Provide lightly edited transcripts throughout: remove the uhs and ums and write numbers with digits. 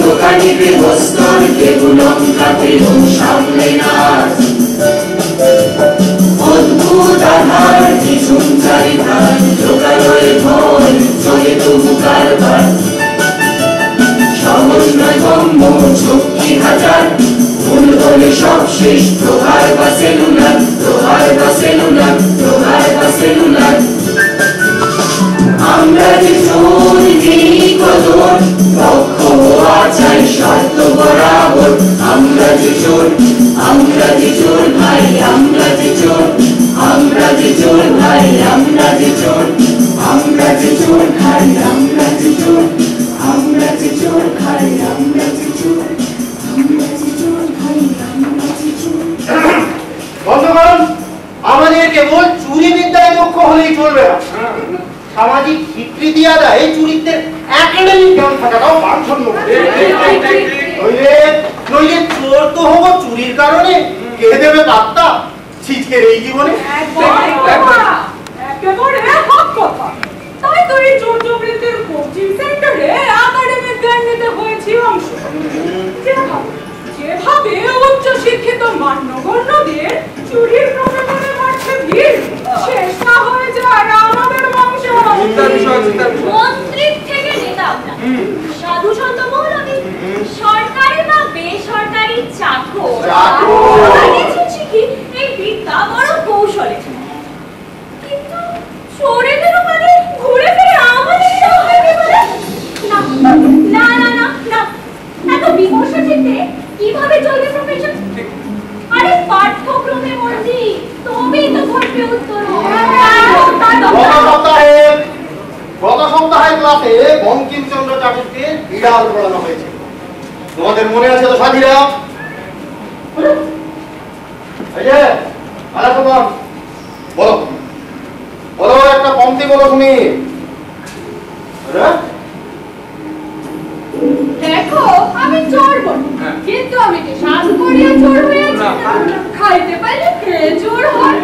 দোকানি গৃহস্থর কেবলম খাতির সামনে নাচ অদ্ভুত আধার ভীষণ চারিধার লোকালয়ে ভয় চলে তবু কারবার সমন্বয় গম্য শক্তি হাজার ভুল হলে সব শেষ প্রহার বা সেলুলার প্রহার বা সেলুলার প্রহার বা সেলুলার আমরা যে চোর নেই কদর পক্ষ হওয়া চাই শর্ত বরাবর আমরা যে চোর ভাই আমরা যে চোর আমরা যে চোর ভাই আমরা যে চোর আমরা যে চোর ভাই আমরা যে চোর আমরা যে চোর ভাই আমরা যে চোর আমরা যে চোর ভাই আমরা যে চোর। বন্ধুগণ, আমাদের কেবল চুরি বিদ্যায় দক্ষ হলেই চলবে না, সামাজিক স্বীকৃতি আদায়ে চুরিত্বের একাডেমিক জ্ঞান থাকাটাও বাঞ্ছনীয়। নইলে চোর তো হবো চুরির কারণে, কে দেবে পাত্তা ছিচকের এই জীবনে? একেবারে হক কথা। তাই তো এই চোর চক্রীদের কোচিং সেন্টারে একাডেমিক জ্ঞান নিতে হয়েছে অংশ। যেভাবে উচ্চ শিক্ষিত মান্যগণ্যদের চুরির প্রকরণে মারছে ভিড়, শেষ না হয়ে যায় আমাদের বংশ। মন্ত্রীর থেকে নেতা, সাধু সন্ত মৌলবী, সরকারি বা বেসরকারি চাকর, শিখি এই বিদ্যা বড় কৌশলে। কিন্তু চোরেদেরও মানে ঘুরে ফিরে আমাদের না না না না, এত বিমর্ষ চিন্তে কিভাবে চলবে প্রফেশন? আরে পাঠ্যক্রমে মন্ত্রী, তবেই তো ঘটবে উত্তর। গত সপ্তাহে ক্লাসে বঙ্কিমচন্দ্র চাটুর্যের বিড়াল পড়ানো হয়েছে, তোমাদের মনে আছে তো সাথীরা? বলো বলো, একটা পংক্তি বলো শুনি। দেখো, আমি চোর বলি, কিন্তু আমি কি সাধু করিয়া চোর হয়েছি? খাইতে পারলে কে চোর হয়?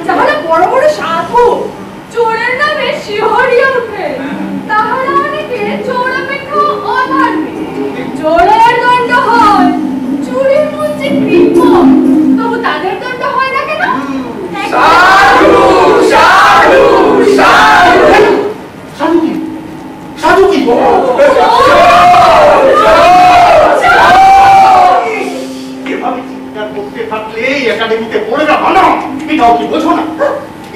যাহলে বড় বড় সাধু চোরের নামে শিহরিয়া ওঠে, তাহলে অনেকে চোর অপেক্ষা অধার্মিক। চোরের দণ্ড হয়, চুরির মূল যে কৃত্য, তবু তাদের দণ্ড হয় না কেন? সাধু সাধু সাধু সাধু কি? সাধু কি? এভাবে চিৎকার করতে থাকলে একাডেমিতে পড়ে না ভালো, এটাও কি বোঝো না?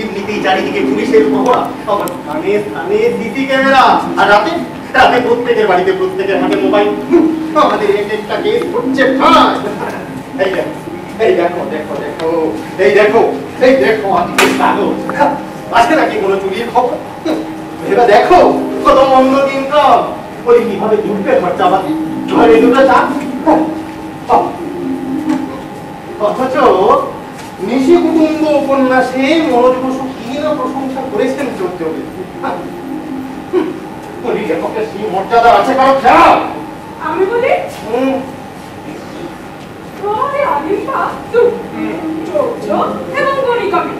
এমনিতেই চারিদিকে পুলিশের প্রহরা, আবার স্থানে স্থানে সিসি ক্যামেরা, আর রাতে রাতে প্রত্যেকের বাড়িতে প্রত্যেকের হাতে মোবাইল। আমাদের এক একটা কেস হচ্ছে ফাঁস। এই দেখো দেখো দেখো এই দেখো এই দেখো আজকে কাগজ, আজকে নাকি কোনো চুরির খবর। এবার দেখো কত মন্দ দিনকাল, ওই কিভাবে ঢুকবে খরচাপাতি, ঘরে দুটো চাপ। অথচ নিশি কুটুম্ব উপন্যাসে মনোজ বসু কি না প্রশংসা করেছেন চোরকে। উনি লেখকের সেই মর্যাদা আছে কারো খেয়াল? আমি বলি এবং গণিকামি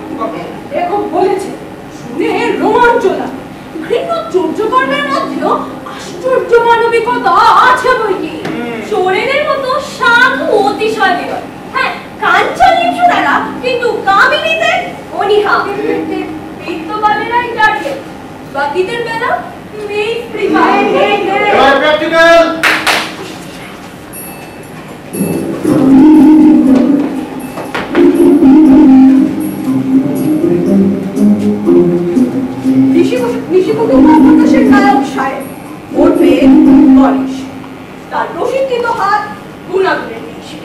লেখক বলেছে, শুনে রোমাঞ্চ লাগে। ঘৃণ্য চৌর্যকর্মের মধ্যেও আশ্চর্য মানবিকতা আছে বইকি। চোরেদের মতো সাধু অতিশয় বিরল। হ্যাঁ, কাঞ্চন লিপ্সু দ্বারা, কিন্তু কামিনীতে অনীহা। বিত্তবানেরাই টার্গেট, বাকিদের বেলা মেইন প্র্যাকটিক্যাল। নিশিকুটুম্বের নায়ক সাহেব ওরফে গণেশ, তার প্রশিক্ষিত হাত গুণাগুণের নিশি।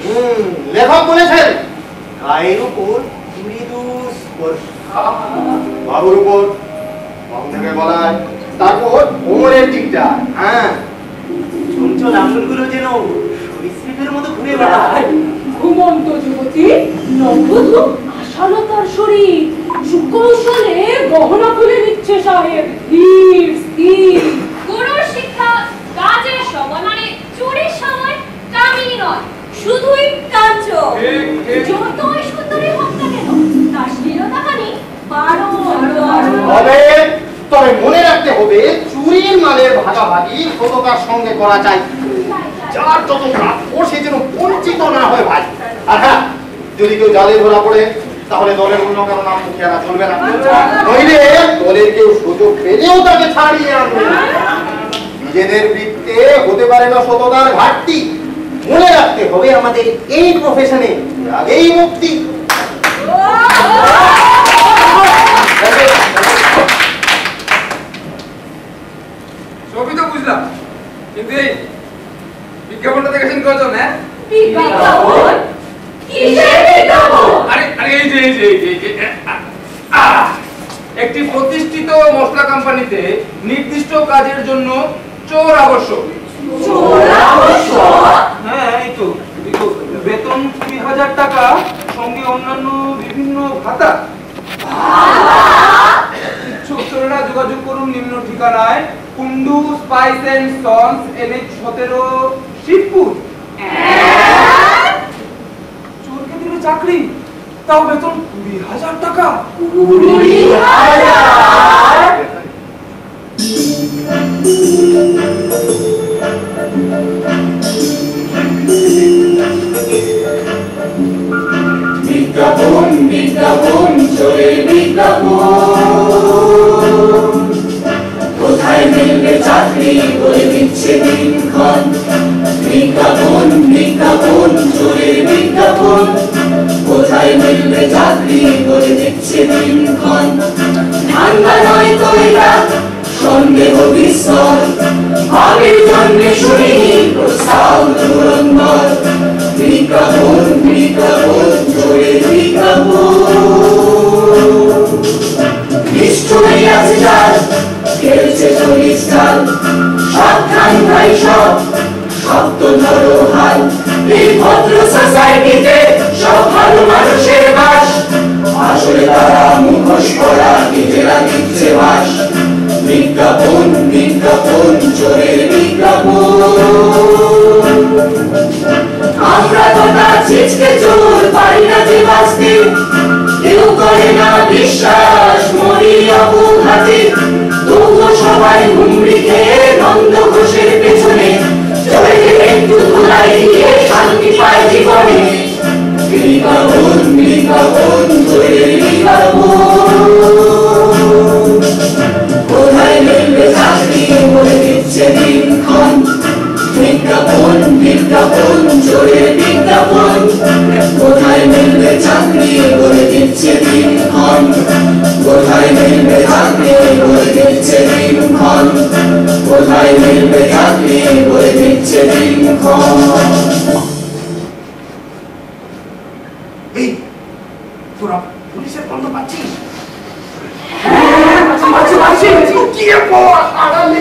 লেখক বলেছেন গায়ের উপর মৃদু স্পর্শ, বাবুর উপর বন্ধকে বলায় তারপর ভ্রমণের দিকটা। হ্যাঁ, চঞ্চল আঙুলগুলো যেন সরীসৃপের মতো ঘুরে বেড়ায়। ঘুমন্ত যুবতী, নববধূ আশালতার শরীর, সুকৌশলে গহনা খুলে নিচ্ছে সাহেব, ধীর স্থির। গুরুর শিক্ষা কাজের সময় মানে চুরির সময় কামিনী নয়, শুধুই কাঞ্চন। যতই সুন্দরী হোক না কেন, তার শ্লীলতাহানি বারণ। হবে, তবে মনে রাখতে হবে চুরির মালের ভাগাভাগি সততার সঙ্গে করা চাই। যার যত প্রাপ্য সে যেন বঞ্চিত না হয় ভাই। আর হ্যাঁ, যদি কেউ জালে ধরা পড়ে তাহলে দলের অন্য কারো নাম মুখে আনা চলবে না, নইলে দলের কেউ সুযোগ পেলেও তাকে ছাড়িয়ে আনবে। নিজেদের বৃত্তে হতে পারে না সততার ঘাটতি। মনে রাখতে হবে আমাদের এই প্রফেশনে এই মুক্তি। সবই তো বুঝলাম, কিন্তু এই বিজ্ঞাপনটা দেখেছেন কজন? হ্যাঁ, বিজ্ঞাপন? কিসের বিজ্ঞাপন? আরে আরে এই যে একটি প্রতিষ্ঠিত মশলা কোম্পানিতে নির্দিষ্ট কাজের জন্য চোর আবশ্যক। চোর আবশ্যক? হ্যাঁ, এই তো বেতন 20,000 টাকা, সঙ্গে অন্যান্য বিভিন্ন ভাতা। ইচ্ছুক চোরেরা যোগাযোগ করুন নিম্ন ঠিকানায়, Kundu spice and sons, NH 17, Shibpur. চোরকে দিলে চাকরি, তাও বেতন 20,000 টাকা। 20,000? বিজ্ঞাপন বিজ্ঞাপন চোরের বিজ্ঞাপন, কোথায় মিলবে চাকরি বলে দিচ্ছে দিনক্ষণ। বিজ্ঞাপন বিজ্ঞাপন চোরের বিজ্ঞাপন, কোথায় মিলবে চাকরি বলে দিচ্ছে দিনক্ষণ। ঠান্ডা নয় তো এটা সন্দেহ বিস্তর, ভাবের জন্মে শুনিনি প্রস্তাব ধুরন্ধর। বিজ্ঞাপন বিজ্ঞাপন চোরের বিজ্ঞাপন, নিষ্ঠুরই আছে যার খেলছে চল্লিশ চাল। সাবধান ভাই সব শব্দ ধরো হাল, এই ভদ্র সোসাইটিতে সব ভালো মানুষের বাস। আসলে তারা মুখোশ পরা নিজেরা দিচ্ছে বাস। বিজ্ঞাপন বিজ্ঞাপন চোরের বিজ্ঞাপন, আমরা তো তার ছিচকে চোর পারি না যে বাঁচতে। কেউ করে না বিশ্বাস মরি অবঘাতে, তবুও সবাই হুমড়ি খেয়ে নন্দ ঘোষের পেছনে চলে একটু ধুলাই দিয়ে শান্তি পায় জীবনে। বিজ্ঞাপন বিজ্ঞাপন চোরের বিজ্ঞাপন, কোথায় মিলবে চাকরি বলে দিচ্ছে দিনক্ষণ। বিজ্ঞাপন বিজ্ঞাপন চোরের বিজ্ঞাপন, কোথায় মিলবে চাকরি বলে দিচ্ছে দিনক্ষণ। কোথায় মিলবে চাকরি বলে দিচ্ছে দিনক্ষণ, কোথায় মিলবে চাকরি বলে দিচ্ছে দিনক্ষণ। এই তোরা পুলিশের গন্ধ পাচ্ছিস? গিয়ে পড় আড়ালে।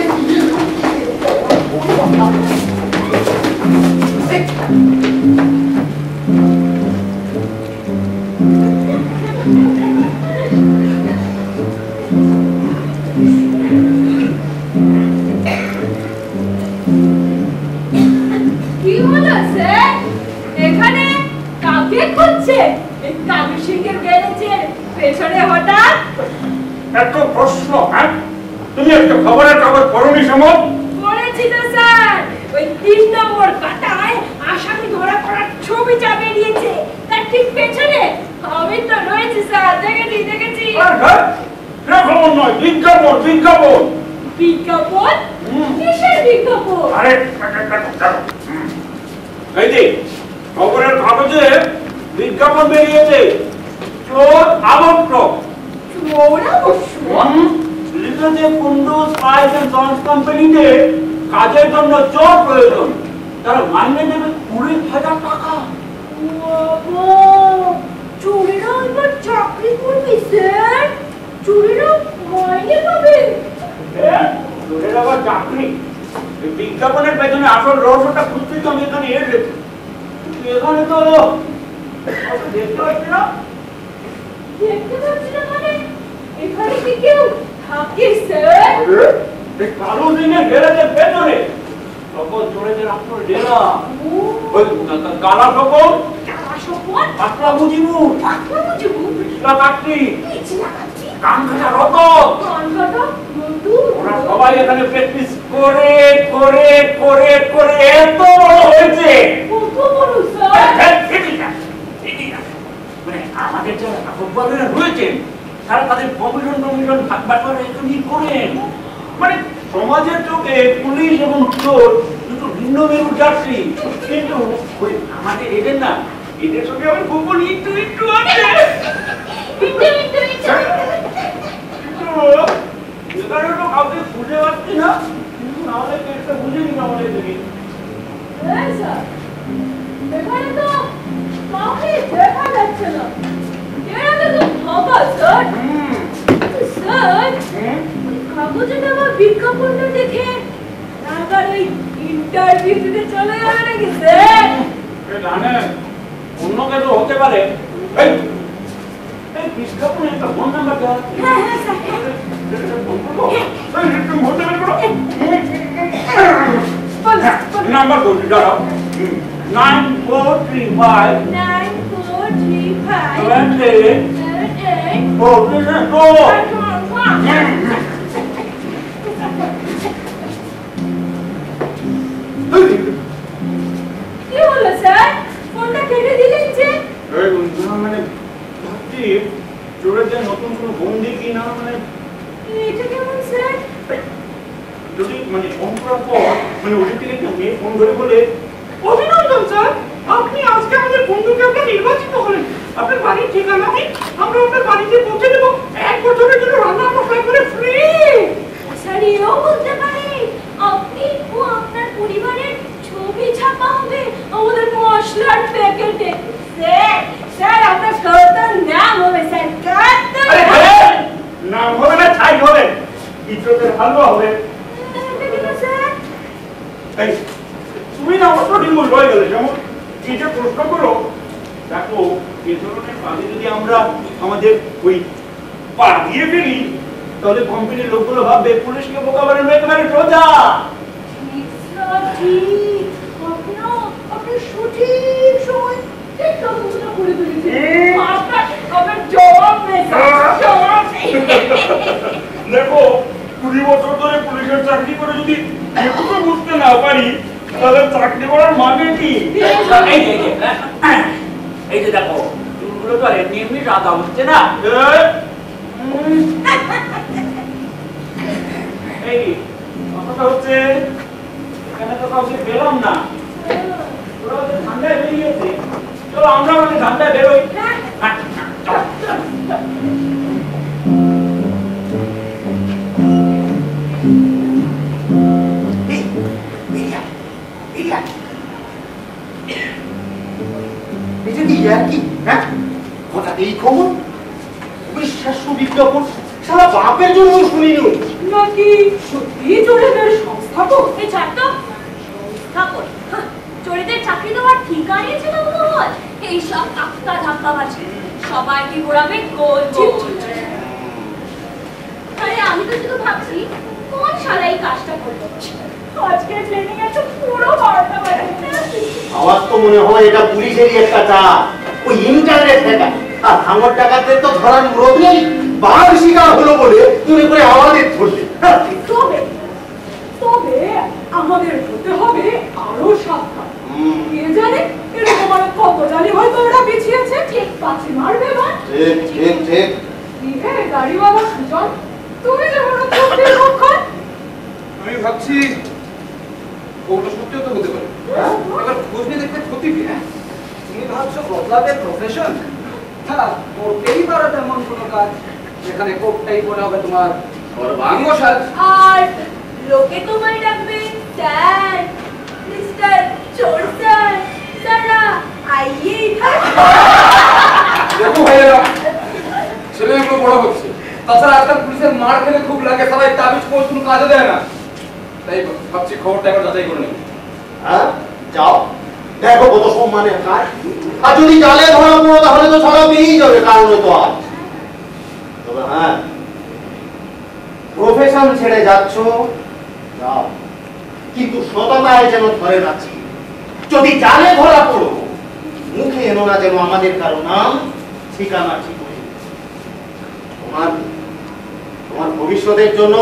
কি হলো স্যার? এখানে কাকে খুঁজছে? এই কালু সিংহের গ্যারেজের পেছনে হঠাৎ? এত প্রশ্ন? হ্যাঁ, তুমি একটা খবরের কাগজ পড়োনি সময়? পড়েছি তো স্যার, ওই 3 নম্বর কাটায় আসামি ধরা পড়ার ছবিটা বেরিয়েছে, তার ঠিক পেছনে আমি তো রয়েছি স্যার, দেখেছি। খবর নয়, বিজ্ঞাপন বিজ্ঞাপন। বিজ্ঞাপন? কিসের বিজ্ঞাপন? আরে এই যে খবরের কাগজে বিজ্ঞাপন বেরিয়েছে, চোর আমন্ত্রক। চোর আবশ্যক? লিখেছে কুন্ডু স্পাইস এন্ড সন্স কোম্পানিতে কাজের জন্য চোর প্রয়োজন, তারা মাইনে দেবে 20,000 টাকা। বাবা, চোরেরা এবার চাকরি করবে স্যার? চোরেরা মাইনে পাবে? আবার চাকরি। এই বিজ্ঞাপনের পেছনে আসল রহস্যটা খুঁজতেই তো আমি এখানে এসেছি। এখানে তো দেখতে পাচ্ছি না। দেখতে পাচ্ছি না মানে এখানে কি কেউ থাকে স্যার? এই কালো দিনের গ্যারেজের পেছনে সকল চোরেদের আসল ডেরা। ওই কালা সকল পাতলা মুজিবুর কাটতি কানখাটা রতন ওরা সবাই এখানে প্র্যাকটিস করে করে করে করে এত বড় হয়েছে। মানে আমাদের যারা ফুটবলাররা রয়েছেন তারা তাদের কমিশন ভাগ বাটোয়ারা এখনই করেন। মানে সমাজের চোখে পুলিশ এবং চোর দুটো ভিন্ন মেরুর যাত্রী, কিন্তু ওই আমাদের এদের না, এদের সঙ্গে আমার গোপন একটু একটু আছে। এখানে তো কাউকে খুঁজে পাচ্ছি না, কিন্তু নাহলে কেসটা বুঝে নিন আমাদের থেকে। এখানে তো কাউকে দেখা যাচ্ছে না। এরা তো ফাঁকা স্যার। স্যার কাগজে দেওয়া বিজ্ঞাপনটা দেখে আবার ওই ইন্টারভিউ দিতে চলে যাবে নাকি স্যার? জানেন অন্য কিছু হতে পারে। এই বিজ্ঞাপনে একটা ফোন নাম্বার দেওয়া আছে। হ্যাঁ হ্যাঁ স্যার। নাম্বার বলছি দাঁড়াও। 9435 78 কি হলো স্যার? ফোনটা কেটে দিলেন যে? মানে ভাবছি চোরেদের নতুন কোনো বন্দি কিনা, মানে এটা কেমন স্যার? যদি মানে ফোন করার পর মানে ওদের থেকে একটা মেয়ে ফোন ধরে বলে, অভিনন্দন স্যার, আপনি আজকে আমাদের বন্ধুকে আমরা নির্বাচিত হলেন, আপনার বাড়ির ঠিকানা দিন, আমরা আপনার বাড়িতে পৌঁছে দেবো, 1 বছরের জন্য রান্না মশলা করে ফ্রি। স্যার এও বলতে পারে আপনি ও আপনার পরিবারের ছবি ছাপা হবে আমাদের মশলার প্যাকেটে। স্যার স্যার আপনার কত নাম হবে স্যার, কত নাম হবে না ছাই হবে, ইজ্জতের হালুয়া হবে। স্যার এই তুমি না অত ডিমুল হয়ে গেলে, যেমন এই যে প্রশ্ন করো, দেখো এই ধরনের কাজে যদি আমরা আমাদের ওই পা দিয়ে ফেলি তাহলে কোম্পানির লোকগুলো ভাববে পুলিশকে বোকা বানানো একেবারে সোজা। আপনি সঠিক সময় ঠিক কাজটা করে ফেলেছেন। আপনার জবাব নেই জবাব নেই। দেখো 20 বছর ধরে পুলিশের চাকরি করে যদি এটুকু বুঝতে না পারি তাহলে চাকরি করার মানে কি? এই যে দেখো চুলগুলো তো আর এমনি এমনি রাধা হচ্ছে না। এই কথাটা হচ্ছে এখানে তো কাউকে পেলাম না, ওরা ওদের ঠান্ডায় বেরিয়েছে, চলো আমরা আমাদের ঠান্ডায় বেরোই। এটা কি কি হ্যাঁ হঠাৎ এই খবর, বিশ্বাস্য বিজ্ঞাপন, সারা বাপের জন্য শুনিনি নাকি সত্যি চোরেদের সংস্থাপক? এই ছাড় তো, সংস্থাপক চোরেদের চাকরি দেওয়ার ঠিক আনিয়েছিল মহল। এইসব আক্কা ধাক্কাবাজি সবাইকে ঘোরাবে গোল গোল। আরে আমি তো শুধু ভাবছি কোন শালা এই কাজটা করলো। আজকে ট্রেনিং এ তো পুরো 12টা বাজে। আমার তো মনে হয় এটা পুলিশেরই একটা চাপ, ওই ইন্টারনেট হ্যাকার আর ভাঙর টাকাদের তো ধরার মুরত নেই, বাঘ শিকার হলো বলে তুমি করে আমাদের ধরলে। তবে তবে আমাদের হতে হবে আরো সাবধান। কে জানে এরকম আর কত জানি হয়তো ওরা বিছিয়েছে, ঠিক পাচ্ছি মারবে না। ঠিক ঠিক ঠিক। হে গাড়িওয়ালা সুজন, তুমি যেমন চোখের রক্ষণ। আমি ভাবছি ওটা সত্যিও তো হতে পারে। এবার খোঁজ নিয়ে দেখতে ক্ষতি কি? হ্যাঁ তুমি ভাবছো বদলাবে প্রফেশন? হ্যাঁ করতেই পারো তেমন কোনো কাজ যেখানে কোটটাই মনে হবে তোমার সর্বাঙ্গ সাজ। আর লোকে তোমায় ডাকবে স্যার, মিস্টার চোর স্যার, সারা আইয়ে ইধার। দেখো ভাইয়েরা, ছেলেগুলো বড় হচ্ছে, তাছাড়া আজকাল পুলিশের মার খেলে খুব লাগে, সবাই তাবিজ কোর্স কোনো কাজে দেয় না। তাই ভাবছি খবরটা একবার যাচাই করে নেব। হ্যাঁ যাও, দেখো কত সম্মানের কাজ। আর যদি জালে ধরা পড়ো তাহলে তো ছাড়া পেয়েই যাবে, কারণ তো আজ। তবে হ্যাঁ, প্রফেশন ছেড়ে যাচ্ছ যাও, কিন্তু সততায় যেন ধরে রাখছি। যদি জালে ধরা পড়ো মুখে এনো না যেন আমাদের কারো নাম ঠিকানা ঠিক হয়ে। তোমার তোমার ভবিষ্যতের জন্য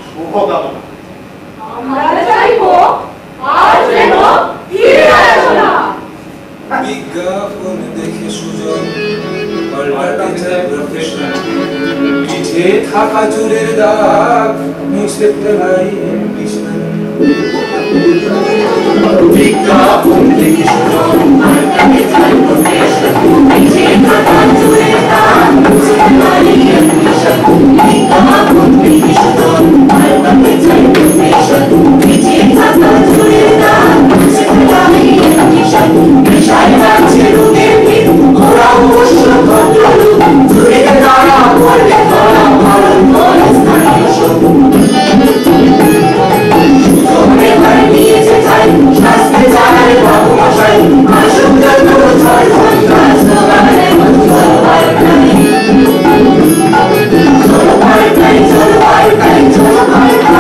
শুভকামনা। আমরা চাইবো আর যেন ফিরে আসো না। বিজ্ঞাপন দেখে সুজন পাল্টাতে চায় প্রফেশন, পিঠে থাকা চুলের দাগ মুছে ফেলাই অ্যাম্বিশন। বিজ্ঞাপন দেখে সুজন পাল্টাতে চায় প্রফেশন, পিঠে থাকা চুলের দাগ মুছে ফেলাই অ্যাম্বিশন। বিজ্ঞাপন দেখে সুজন পাল্টাতে চায় প্রফেশন, পিঠে থাকা চুলের দাগ মুছে ফেলাই অ্যাম্বিশন। পেশায় রাখছে রূপের ভিত, ওরা অবশ্য ভদ্রলোক, জুড়ে তারা করবে ধরা পালন করে স্থানীয় শোক। সুযোগে ভর নিয়েছে চাই শাস্তি চায় বাবু মশাই, আসুক যত ঝড় ঝঞ্ঝা স্লোগানে চলো পাল্টাই, চলো পাল্টাই, চলো পাল্টাই, চলো পাল্টাই,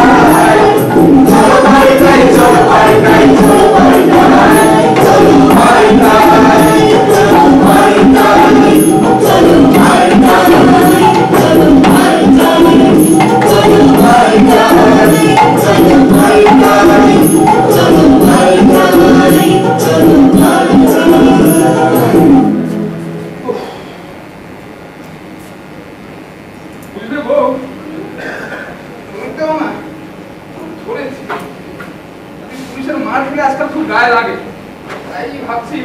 চলো পাল্টাই, চলো পাল্টাই, চলো পাল্টাই, চলো পাল্টাই, চলো পাল্টাই, চলো পাল্টাই, চলো পাল্টাই, চলো পাল্টাই, চলো পাল্টাই, চলো পাল্টাই, চলো পাল্টাই। বুঝলে বউ, শুনতেও না খুব ধরেছি। পুলিশের মার খেলে আজকাল খুব গায়ে লাগে, তাই ভাবছি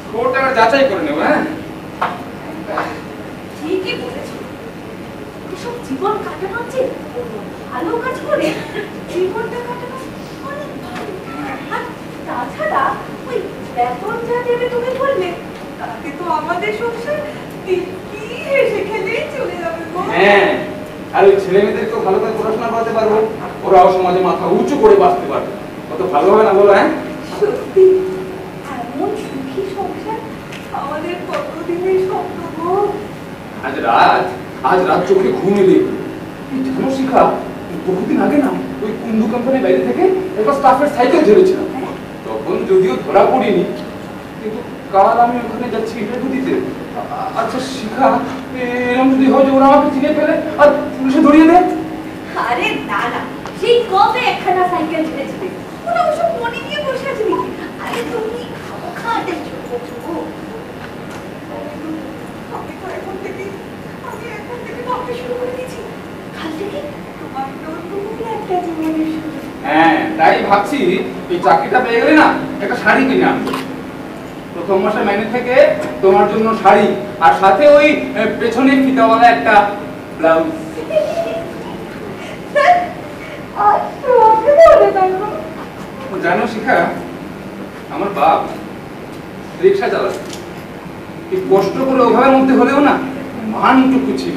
খবরটা একবার যাচাই করে নেবো। হ্যাঁ ঠিকই বলেছো, এসব জীবন কাটানোর চেয়ে ভালো কাজ করে জীবনটা কাটানো অনেক ভালো। আর তাছাড়া ওই বেতন যা দেবে তুমি বললে, তাতে তো আমাদের সংসার কি হেসে খেলেই চলে যাবে গো। হ্যাঁ, আর ওই ছেলে মেয়েদেরকেও ভালো করে পড়াশোনা করাতে পারবো, ওরাও সমাজে মাথা উঁচু করে বাঁচতে পারবে। কত ভালো হবে না বলো? হ্যাঁ সত্যি এমন সুখী সংসার আমাদের কতদিনের স্বপ্ন গো। আজ রাত চোখে ঘুম এলে জানো শিখা, বহুদিন আগে না ওই কুন্ডু কোম্পানির বাইরে থেকে একটা স্টাফের সাইকেল ধরেছিলাম। তখন যদিও ধরা পড়িনি, কিন্তু কাল আমি ওখানে যাচ্ছি ইন্টারভিউ দিতে। আচ্ছা শিখা, এরকম যদি হয় যে ওরা আমাকে চিনে ফেলে আর পুলিশে ধরিয়ে দেয়? আরে না না, সেই কবে একখানা সাইকেল ছেড়েছিল, ওরা ওসব মনে নিয়ে বসে আছে নাকি? আরে তুমি খাও টেনশন করছো গো। আমি এখন থেকে ভাবতে শুরু করে দিয়েছি, কাল থেকে তোমার নতুন একটা জীবনের শুরু। হ্যাঁ, তাই ভাবছি এই চাকরিটা পেয়ে গেলে না একটা শাড়ি কিনে আনবো। প্রথম মাসে মাইনে থেকে তোমার জন্য শাড়ি, আর সাথে ওই পেছনে ফিতাওয়ালা একটা ব্লাউজ। জানো শিখা, আমার বাপ রিক্সা চালাতো, এই কষ্ট করে অভাবের মধ্যে হলেও না মানটুকু ছিল,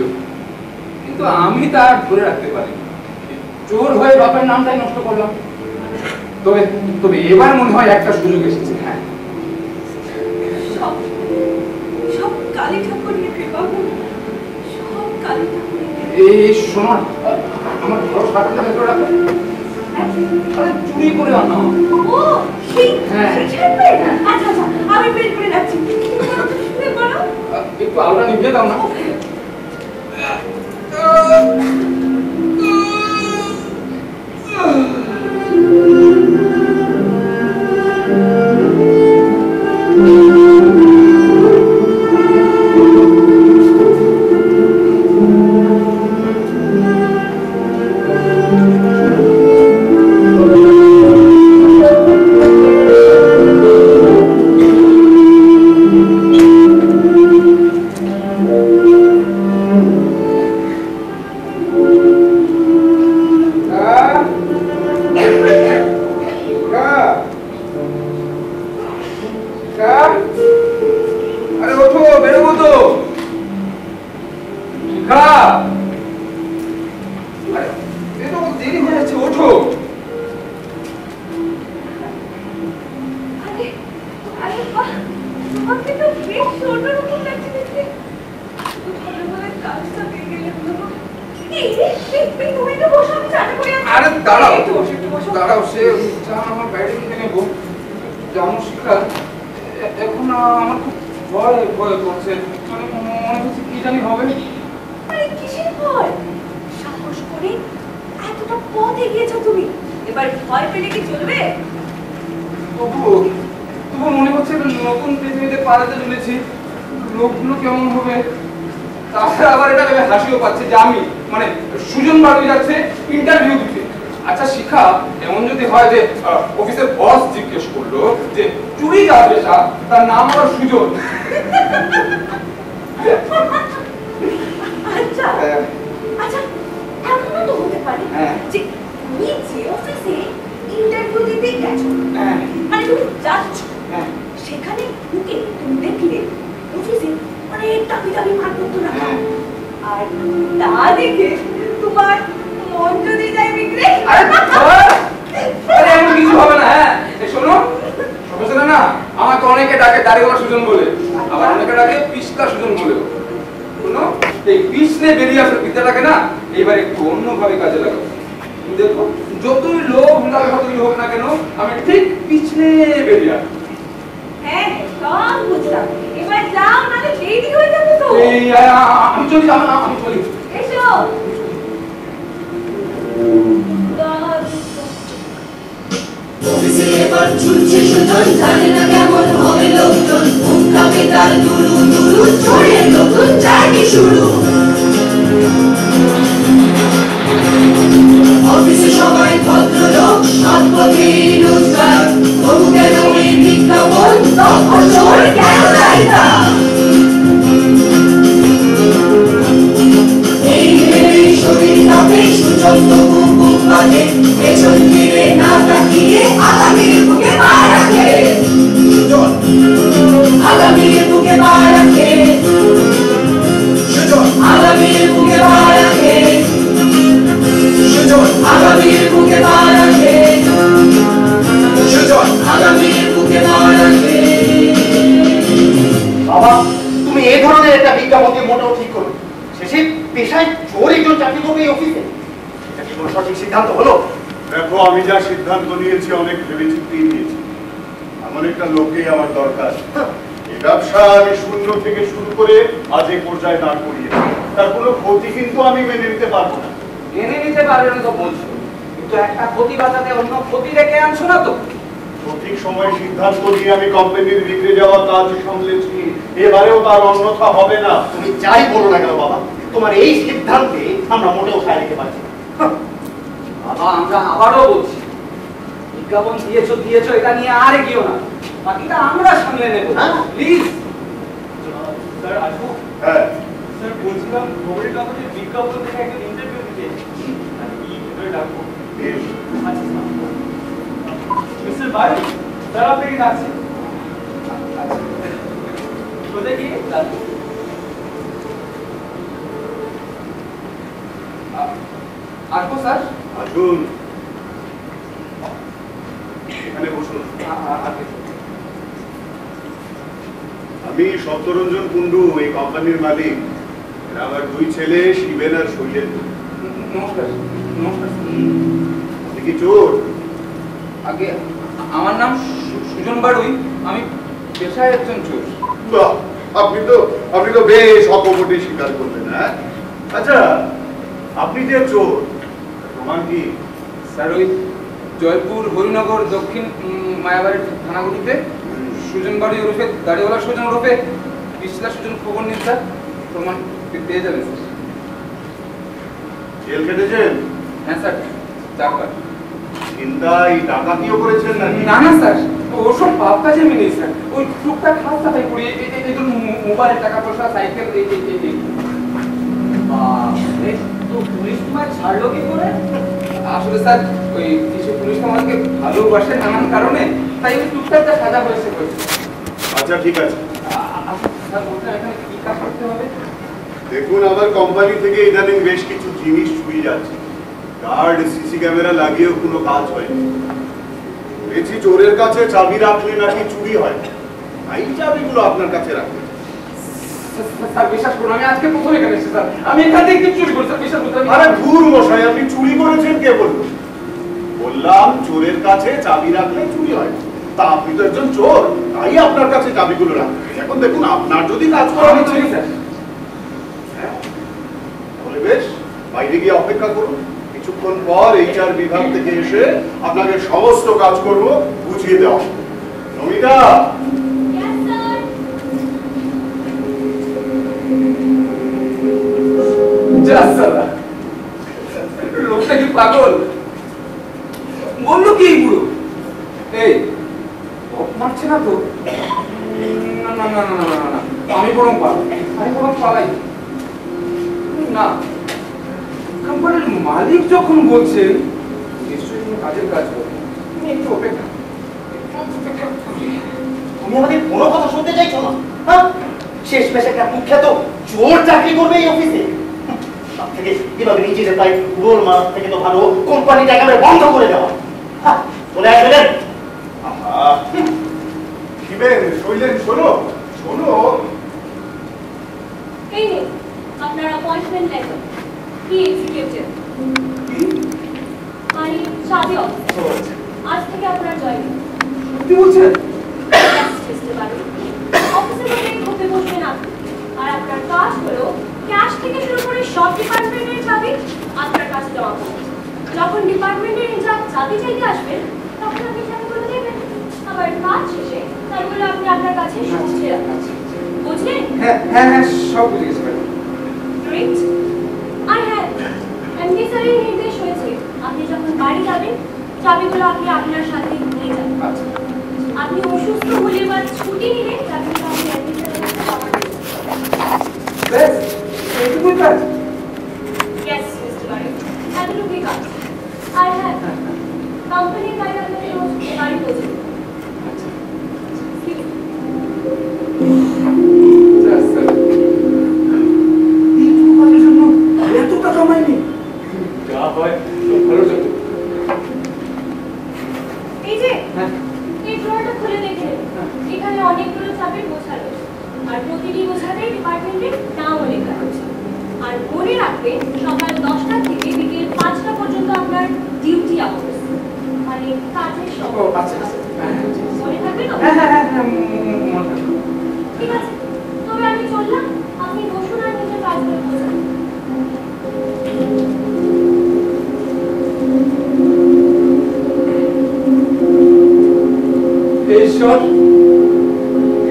কিন্তু আমি তার ধরে রাখতে পারি। চোর হয়ে বাপের নামটাই নষ্ট করলাম। তবে তবে এবার মনে হয় একটা সুযোগ এসেছে। হ্যাঁ, সব কালী ঠাকুরের কৃপা করো, সব কালী ঠাকুরের। এই শোনো, আমার ঘর সাথে ভেতরে রাখো। আরে চুরি করে আনো। ও সেই হ্যাঁ। ছাড়বে? আচ্ছা আচ্ছা, আমি বের করে রাখছি। শুনে পড়ো। একটু আলোটা নিভিয়ে দাও না। দাঁড়াও, সে যা আমার বাইরে থেকে নেবো। জানো শিখা, এখন আমার খুব ভয় ভয় করছে, মানে মনে হচ্ছে কি জানি হবে। আরে কিসের ভয়? সাহস করে এতটা পথ এগিয়েছো তুমি, এবার ভয় পেলে কি চলবে? তবুও মনে হচ্ছে নতুন পৃথিবীতে পালাতে চলেছি, লোকগুলো কেমন হবে। তাছাড়া আবার এটা ভেবে হাসিও পাচ্ছে যে আমি মানে সুজন বাড়ি যাচ্ছে ইন্টারভিউ দিতে। আচ্ছা শিখা, এমন যদি হয় যে অফিসের বস জিজ্ঞেস করলো যে চুরি যার পেশা, তার নাম আবার সুজন। আচ্ছা আচ্ছা, এমনও তো হতে পারে যে তুমি যে অফিসে ইন্টারভিউ দিতে গেছো, মানে তুমি যাচ্ছ, সেখানে ঢুকে তুমি দেখলে অফিসে অনেক দামি দামি মালপত্র রাখা, আর তা দেখে তোমার মন যদি যায় বিক্রি। আরে এমন কিছু হবে না। হ্যাঁ শোনো, প্রফেসর না আমাকে অনেকে ডাকে দাড়িওয়ালা সুজন বলে, আবার অনেকে ডাকে পিস্তা সুজন বলে। শোনো, এই পিছনে বেরিয়ে আসার বিদ্যাটাকে না এবার একটু অন্যভাবে কাজে লাগাবো। দেখো, যতই লোভ লাগাতই হোক না কেন, আমি ঠিক পিছনে বেরিয়ে আসবো। হ্যাঁ সব বুঝলাম, এবার যাও, নাহলে দেরি হয়ে যাবে তো। আমি চলি, আমি চলি। এসো। অফিসে এবার ছুটছে সুজন, জানে না কেমন হবে লোকজন, মুখটাকে তার দুরু দুরু, চড়ে নতুন জার্নি শুরু। অফিসে সবাই ভদ্রলোক, সৎ পথে রোজগার, তবু কেন এই বিজ্ঞাপন, অপসর কেন চাহিদা। এই ভেবে শরীর কাঁপে, সুজন তবু বুক বাঁধে, পেছন ফিরে না তাকিয়ে আগামীর বুকে পা রাখে। আগামীর বুকে পা রাখে, আগামীর বুকে পা রাখে, আগামীর বুকে পা রাখে, আগামীর বুকে পা রাখে। বাবা, তুমি এই ধরনের একটা বিজ্ঞাপনকে মোটেও ঠিক করো। শেষে পেশায় চোর একজন চাকরি করবে এই অফিসে, এটা কি কোনো সঠিক সিদ্ধান্ত হলো? দেখো, আমি যা সিদ্ধান্ত নিয়েছি অনেক ভেবেচিন্তেই নিয়েছি। এমন একটা লোককেই আমার দরকার। এই ব্যবসা আমি শূন্য থেকে শুরু করে আজ এই পর্যায়ে দাঁড় করিয়েছি, তার কোনো ক্ষতি কিন্তু আমি মেনে নিতে পারবো না। মেনে নিতে পারবে না তো বলছো, কিন্তু একটা ক্ষতি বাঁচাতে অন্য ক্ষতি রেখে আনছো না তো। সঠিক সময় সিদ্ধান্ত নিয়ে আমি কোম্পানির বিগড়ে যাওয়া কাজ সামলেছি, এবারেও তার অন্যথা হবে না। তুমি যাই বলো না কেন বাবা, তোমার এই সিদ্ধান্তে আমরা মোটেও সায় দিতে পারছি না। বাবা, আমরা আবারও বলছি, বিজ্ঞাপন দিয়েছো, এটা নিয়ে আর এগিয়েও না, বাকিটা আমরা সামলে নেব। প্লিজ। স্যার আসবো? হ্যাঁ স্যার বলছিলাম, খবরের কাগজে বিজ্ঞাপন থেকে একজন ইন্টারভিউ দিতে কি ভেতরে ডাকবো? আচ্ছা মিস্টার বায়ু, স্যার আপনাকে ডাকছে। কোথায় গিয়ে ডাকবো? আসবো স্যার? আসুন, এখানে বসুন। আমি সপ্তরঞ্জন কুণ্ডু, এই কোম্পানির মালিক। এরা আমার দুই ছেলে, শিবেন আর শৈলেন্দ্র। নমস্কার। নমস্কার। আপনি কি চোর? আগে আমার নাম সুজন বাড়ুই, আমি পেশায় একজন চোর। বাহ, আপনি তো বেশ অকপটে স্বীকার করলেন। হ্যাঁ, আচ্ছা, আপনি যে চোর, প্রমাণ কি? স্যার ওই জয়পুর হরিনগর দক্ষিণ মায়াবাড়ির থানাগুলিতে সুজন বাড়ি ওরফে দাড়িওয়ালা সুজন ওরফে পিছলা সুজন খবর নিন স্যার, প্রমাণ পেয়ে যাবেন স্যার। জেল কেটেছেন? হ্যাঁ স্যার, 4 বার। চিন্তাই ডাকাতিও করেছেন নাকি? না না স্যার, ওসব পাপ কাজে আমি নেই স্যার, ওই টুকটাক হাত সাফাই করি, এই ধরুন মোবাইল, টাকা পয়সা, সাইকেল, এই তো পুলিশ তোমায় ছাড়লো কি করে? আসলে স্যার ওই কিছু পুলিশ আমাকে ভালোবাসে নানান কারণে, তাই ওই টুকটাক যা সাজা হয়েছে। আচ্ছা ঠিক আছে, স্যার বলছেন এখানে কি কাজ করতে হবে? দেখুন, আমার কোম্পানি থেকে ইদানিং বেশ কিছু জিনিস চুরি যাচ্ছে। গার্ড, সিসি ক্যামেরা লাগিয়েও কোনো কাজ হয়নি। শুনেছি চোরের কাছে চাবি রাখলে নাকি চুরি হয়, এই চাবিগুলো আপনার কাছে রাখবেন। স্যার বিশ্বাস করুন, আমি আজকে প্রথম এখানে এসেছি স্যার, আমি এখান থেকে চুরি করি স্যার, বিশ্বাস করুন। আরে ধুর মশাই, আপনি চুরি করেছেন কে বললো? বললাম চোরের কাছে চাবি রাখলে চুরি হয়। তা আপনি তো একজন চোর, তাই আপনার কাছে চাবিগুলো রাখবেন। এখন দেখুন আপনার যদি কাজ করা চুরি স্যার। তাহলে বেশ, বাইরে গিয়ে অপেক্ষা করুন। কিছুক্ষণ পর HR বিভাগ থেকে এসে আপনাকে সমস্ত কাজ করব বুঝিয়ে দেওয়া। নমিতা, লোকটা কি পাগল? বললো কি পুরো? এই মারছে না তো? না না না না না না, আমি বরং পালাই না। কোম্পানির মালিক যখন বলছেন নিশ্চয়ই কোনো কাজের কাজ করবে। একটু অপেক্ষা। তুমি আমাদের কোনো কথা শুনতে চাইছো না? হ্যাঁ, শেষ মেশে একটা কুখ্যাত চোর চাকরি করবে এই অফিসে। তার থেকে কিভাবে নিজের প্রায় গোল মাস থেকে তো ভালো কোম্পানিটা একেবারে বন্ধ করে দেওয়া। চলে আসবেন। শিবেন, শৈলেন, শোনো শোনো। এই নিন আপনার অ্যাপয়েন্টমেন্ট লেটার। কি এক্সিকিউটিভ মানে চাবি অফিস। আজ থেকে আপনার জয়েনিং। কি বলছেন? অফিসে বসে ঘুরতে বসবেন আপনি। আর আপনার কাজ হলো ক্যাশ থেকে শুরু করে সব ডিপার্টমেন্টের চাবি আপনার কাছে জমা করবেন। যখন ডিপার্টমেন্টের ইনচার্জ চাবি চাইতে আসবেন তখন আপনি চাবিগুলো দেবেন। আবার কাজ শেষে তারগুলো আপনি আপনার কাছে শুনতে রাখবেন। বুঝলেন? হ্যাঁ হ্যাঁ হ্যাঁ, সব বুঝে গেছি ম্যাডাম। গ্রেট। আর হ্যাঁ, এমডি স্যারের নির্দেশ হয়েছে আপনি যখন বাড়ি যাবেন চাবিগুলো আপনি আপনার সাথে নিয়ে যাবেন। আচ্ছা, আপনি অসুস্থ হলে বা ছুটি নিলে চাবিগুলো আপনি এমডি স্যারের কাছে জমা দেবেন। বেশ, এইটুকুই কাজ। Yes, Mr. Barry. এতটুকুই কাজ। আর হ্যাঁ, কোম্পানির বাইরে আপনাকে রোজ বাড়ি পৌঁছে দেবো। এইটুকু কাজের জন্য এত টাকা মাইনে? যা হয় ভালো চলবে। এই যে এই ড্রয়ারটা খুলে দেখে নেবেন। এখানে অনেকগুলো চাবির গোছা রয়েছে। আর প্রতিটি গোছাতে ডিপার্টমেন্টের নামও লেখা রয়েছে। আর মনে রাখবেন সকাল 10টা থেকে বিকেল 5টা পর্যন্ত আপনার ডিউটি আওয়ার্স, মানে কাজের সময়। আচ্ছা আচ্ছা, মনে থাকবে তো? হ্যাঁ হ্যাঁ হ্যাঁ হ্যাঁ, মনে থাকবে। ঠিক আছে, তবে আমি চললাম। আপনি বসুন আর নিজের কাজগুলো বোঝান। ঈশ্বর,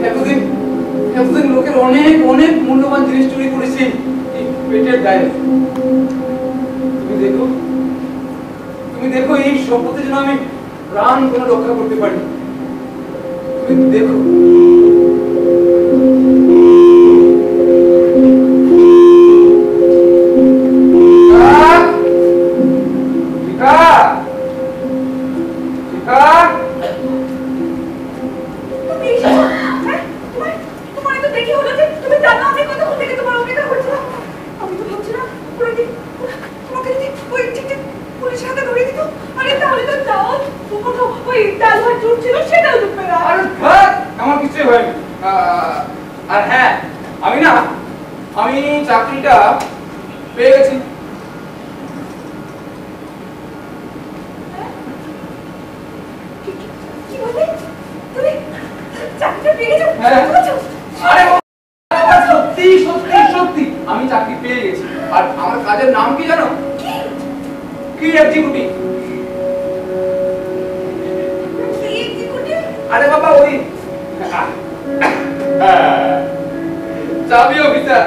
এতদিন লোকের অনেক অনেক মূল্যবান জিনিস চুরি করেছি এই পেটের দায়ে। তুমি দেখো এই সম্পত্তি যেন আমি প্রাণ কোনো রক্ষা করতে পারি। তুমি দেখো। আর হ্যাঁ, আমি চাকরিটা পেয়ে গেছি। সত্যি সত্যি সত্যি আমি চাকরি পেয়ে গেছি। আর আমার কাজের নাম কি জানো? কি এক্সিকিউটিভ। আরে বাবা, ওই চাবি অফিসার।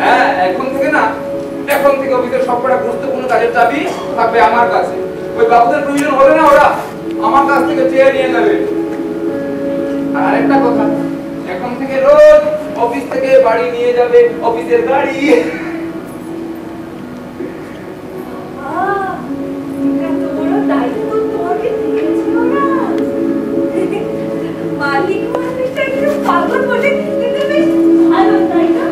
হ্যাঁ, এখন থেকে অফিসের সবকটা গুরুত্বপূর্ণ কাজের চাবি থাকবে আমার কাছে। ওই বাবুদের প্রয়োজন হলে না ওরা আমার কাছ থেকে চেয়ে নিয়ে যাবে। আর আরেকটা কথা, এখন থেকে রোজ অফিস থেকে বাড়ি নিয়ে যাবে অফিসের গাড়ি। মালিক মানুষটা একটু পাগল বলে কিন্তু বেশ ভালো, তাই না?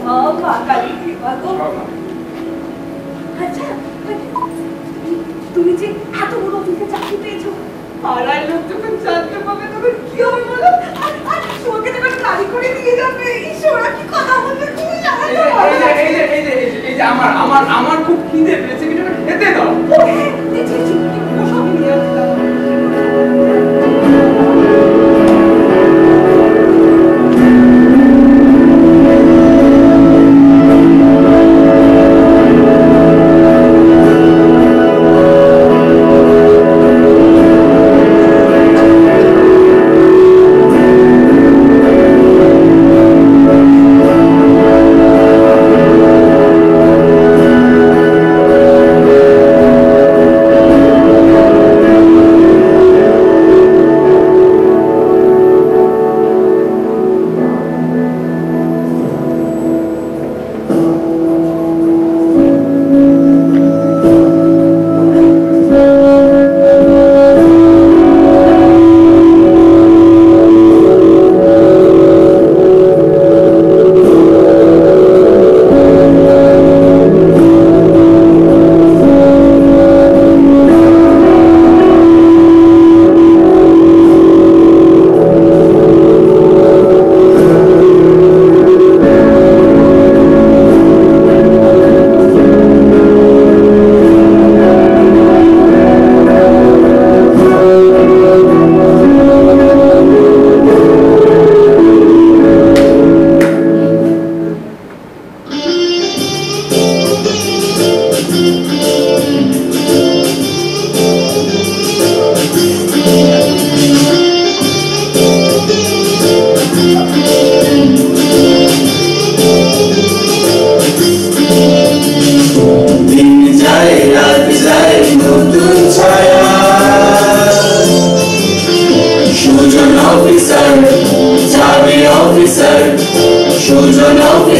সব কালী কৃপা গো। আচ্ছা, তুমি যে এত বড় অফিসে চাকরি পেয়েছো, পাড়ার লোক যখন জানতে পারবে তখন কি হবে বলো? আর তোমাকে যখন গাড়ি করে নিয়ে যাবে, ঈশ্বরা কি কথা বলবে তুমি জানো না? এই যে আমার খুব খিদে পেয়েছে, কিছু খেতে দাও। দিচ্ছি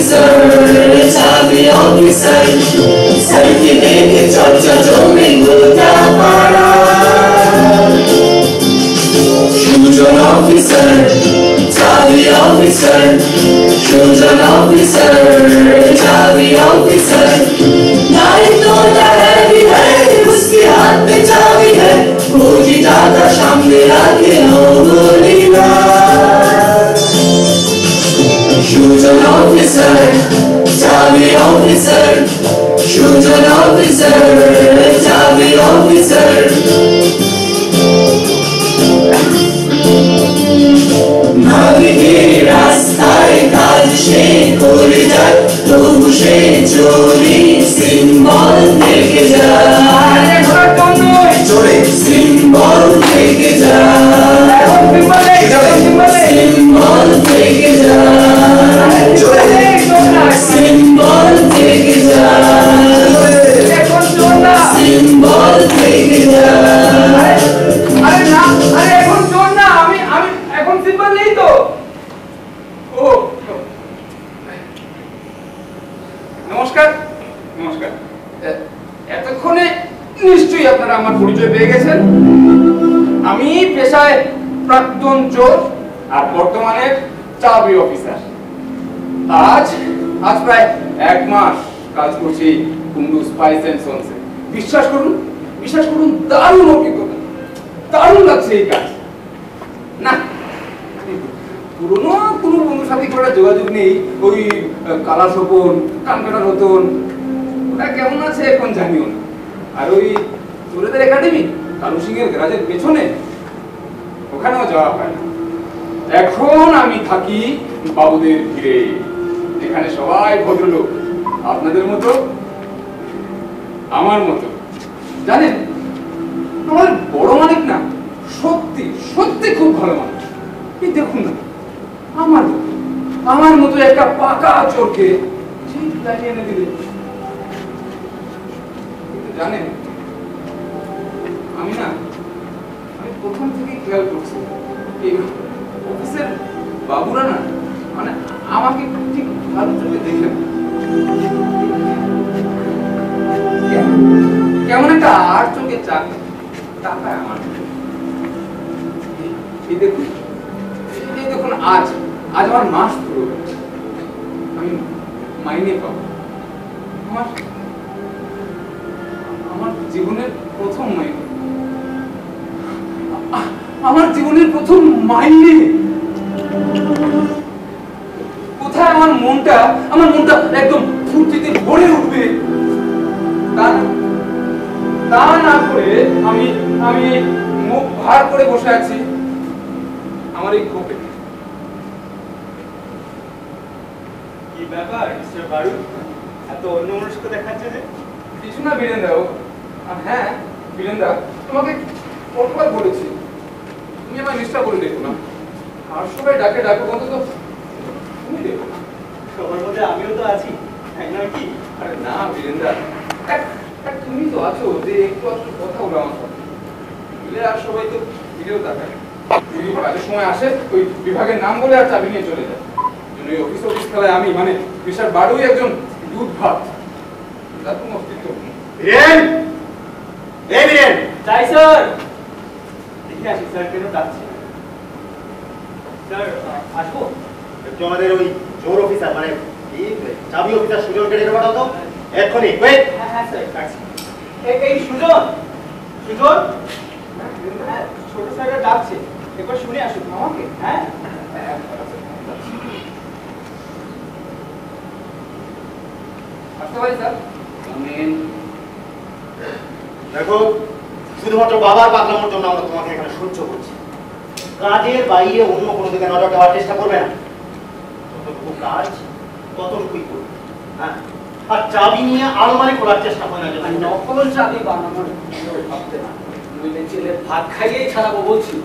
অফিসার চাবি অফিসার সাইকে দেখে চর্চা জমে গোটা পাড়া সুজন অফিসার চাবি অফিসার সুজন অফিসার चाबी ऑफिसर दायित्व हैवी है उसके हाथ में चाबी है फौजी ज्यादा सामने आके गोली ना सुजन ऑफिसर चाबी ऑफिसर सुजन ऑफिसर चाबी ऑफिसर ভাবিকে রাস্তায় কাজ সে করে যায় তবু সে চোরি সিম্বল থেকে যায় চলে সিম্বল থেকে যায় সিম্বল থেকে যায় চলে সিম্বল থেকে যায় সিম্বল থেকে যায় নমস্কার নমস্কার এতক্ষণে নিশ্চয়ই আপনারা আমার পরিচয় পেয়ে গেছেন আমি পেশায় প্রাক্তন চোর আর বর্তমানে চাবি অফিসার আজ প্রায় 1 মাস কাজ করছি কুন্ডু স্পাইস এন্ড সন্সে বিশ্বাস করুন দারুণ অভিজ্ঞতা দারুণ লাগছে এই কাজ না পুরনো কোনো বন্ধুর সাথে করে যোগাযোগ নেই ওই কালা স্বপন কানকাটা রতন ওটা কেমন আছে এখন জানিও না আর ওই চোরেদের একাডেমি কালু সিং এর গ্যারাজের পেছনে ওখানেও যাওয়া হয় না এখন আমি থাকি বাবুদের ভিড়ে এখানে সবাই ভদ্রলোক আপনাদের মতো আমার মতো জানেন আমার বড় মালিক না সত্যি খুব ভালো মানুষ এই দেখুন না আমার মতো একটা পাকা চোরকে ঠিক লাইনে এনে দিলে জানেন আমি প্রথম থেকে খেয়াল করছি এই অফিসের বাবুরা না মানে আমাকে ঠিক ভালো চোখে দেখে কেমন একটা আর চোখে তাকায় আমার এই দেখুন আজ আমার মাস পুরো আমি মাইনে পাবো আমার জীবনের প্রথম মাইনে কোথায় আমার মনটা একদম ফুর্তিতে ভরে উঠবে তা না করে আমি মুখ ভার করে বসে আছি আমার এই খোপে কি ব্যাপার মিস্টার বারুদ এত অন্যমনস্ক দেখাচ্ছে যে কিছু না বীরেন্দা আর হ্যাঁ বীরেন্দা তোমাকে কতবার বলেছি তুমি আমার মিস্টার বলে দেখো না আর সবাই ডাকো অন্তত তুমি দেখো না সবার মধ্যে আমিও তো আছি তাই নয় কি আরে না বীরেন্দা তুমি তো আছো যে একটু কথা বলো আমার সাথে আর সবাই তো ভিডিও দেখায় যদি কাজের সময় আসে ওই বিভাগের নাম বলে আর চাবি নিয়ে চলে যায় ওই অফিস খেলায় আমি মানে মিস্টার বারুই একজন দুধ ভাত তার কোনো অস্তিত্ব বীরেন যাই স্যার দেখে আসি স্যার কেন ডাকছে স্যার আসবো একটু আমাদের ওই চোর অফিসার মানে চাবি অফিসার সুজনকে ডেকে পাঠাও তো এক্ষুনি ওয়েট হ্যাঁ স্যার ডাকছি এই সুজন ছোট স্যাররা ডাকছে একবার শুনে আসুন আমাকে হ্যাঁ আসতে পারি স্যার দেখো শুধুমাত্র বাবার পাগলামোর জন্য আমরা তোমাকে এখানে সহ্য করছি কাজের বাইরে অন্য কোনো দিকে নজর দেওয়ার চেষ্টা করবে না যতটুকু কাজ ততটুকুই করবে হ্যাঁ আর চাবি নিয়ে আলমারি খোলার চেষ্টা করে না নকল চাবি বানানোর ভাবতে না নইলে ছেলে ভাত খাইয়েই ছাড়াবো বলছি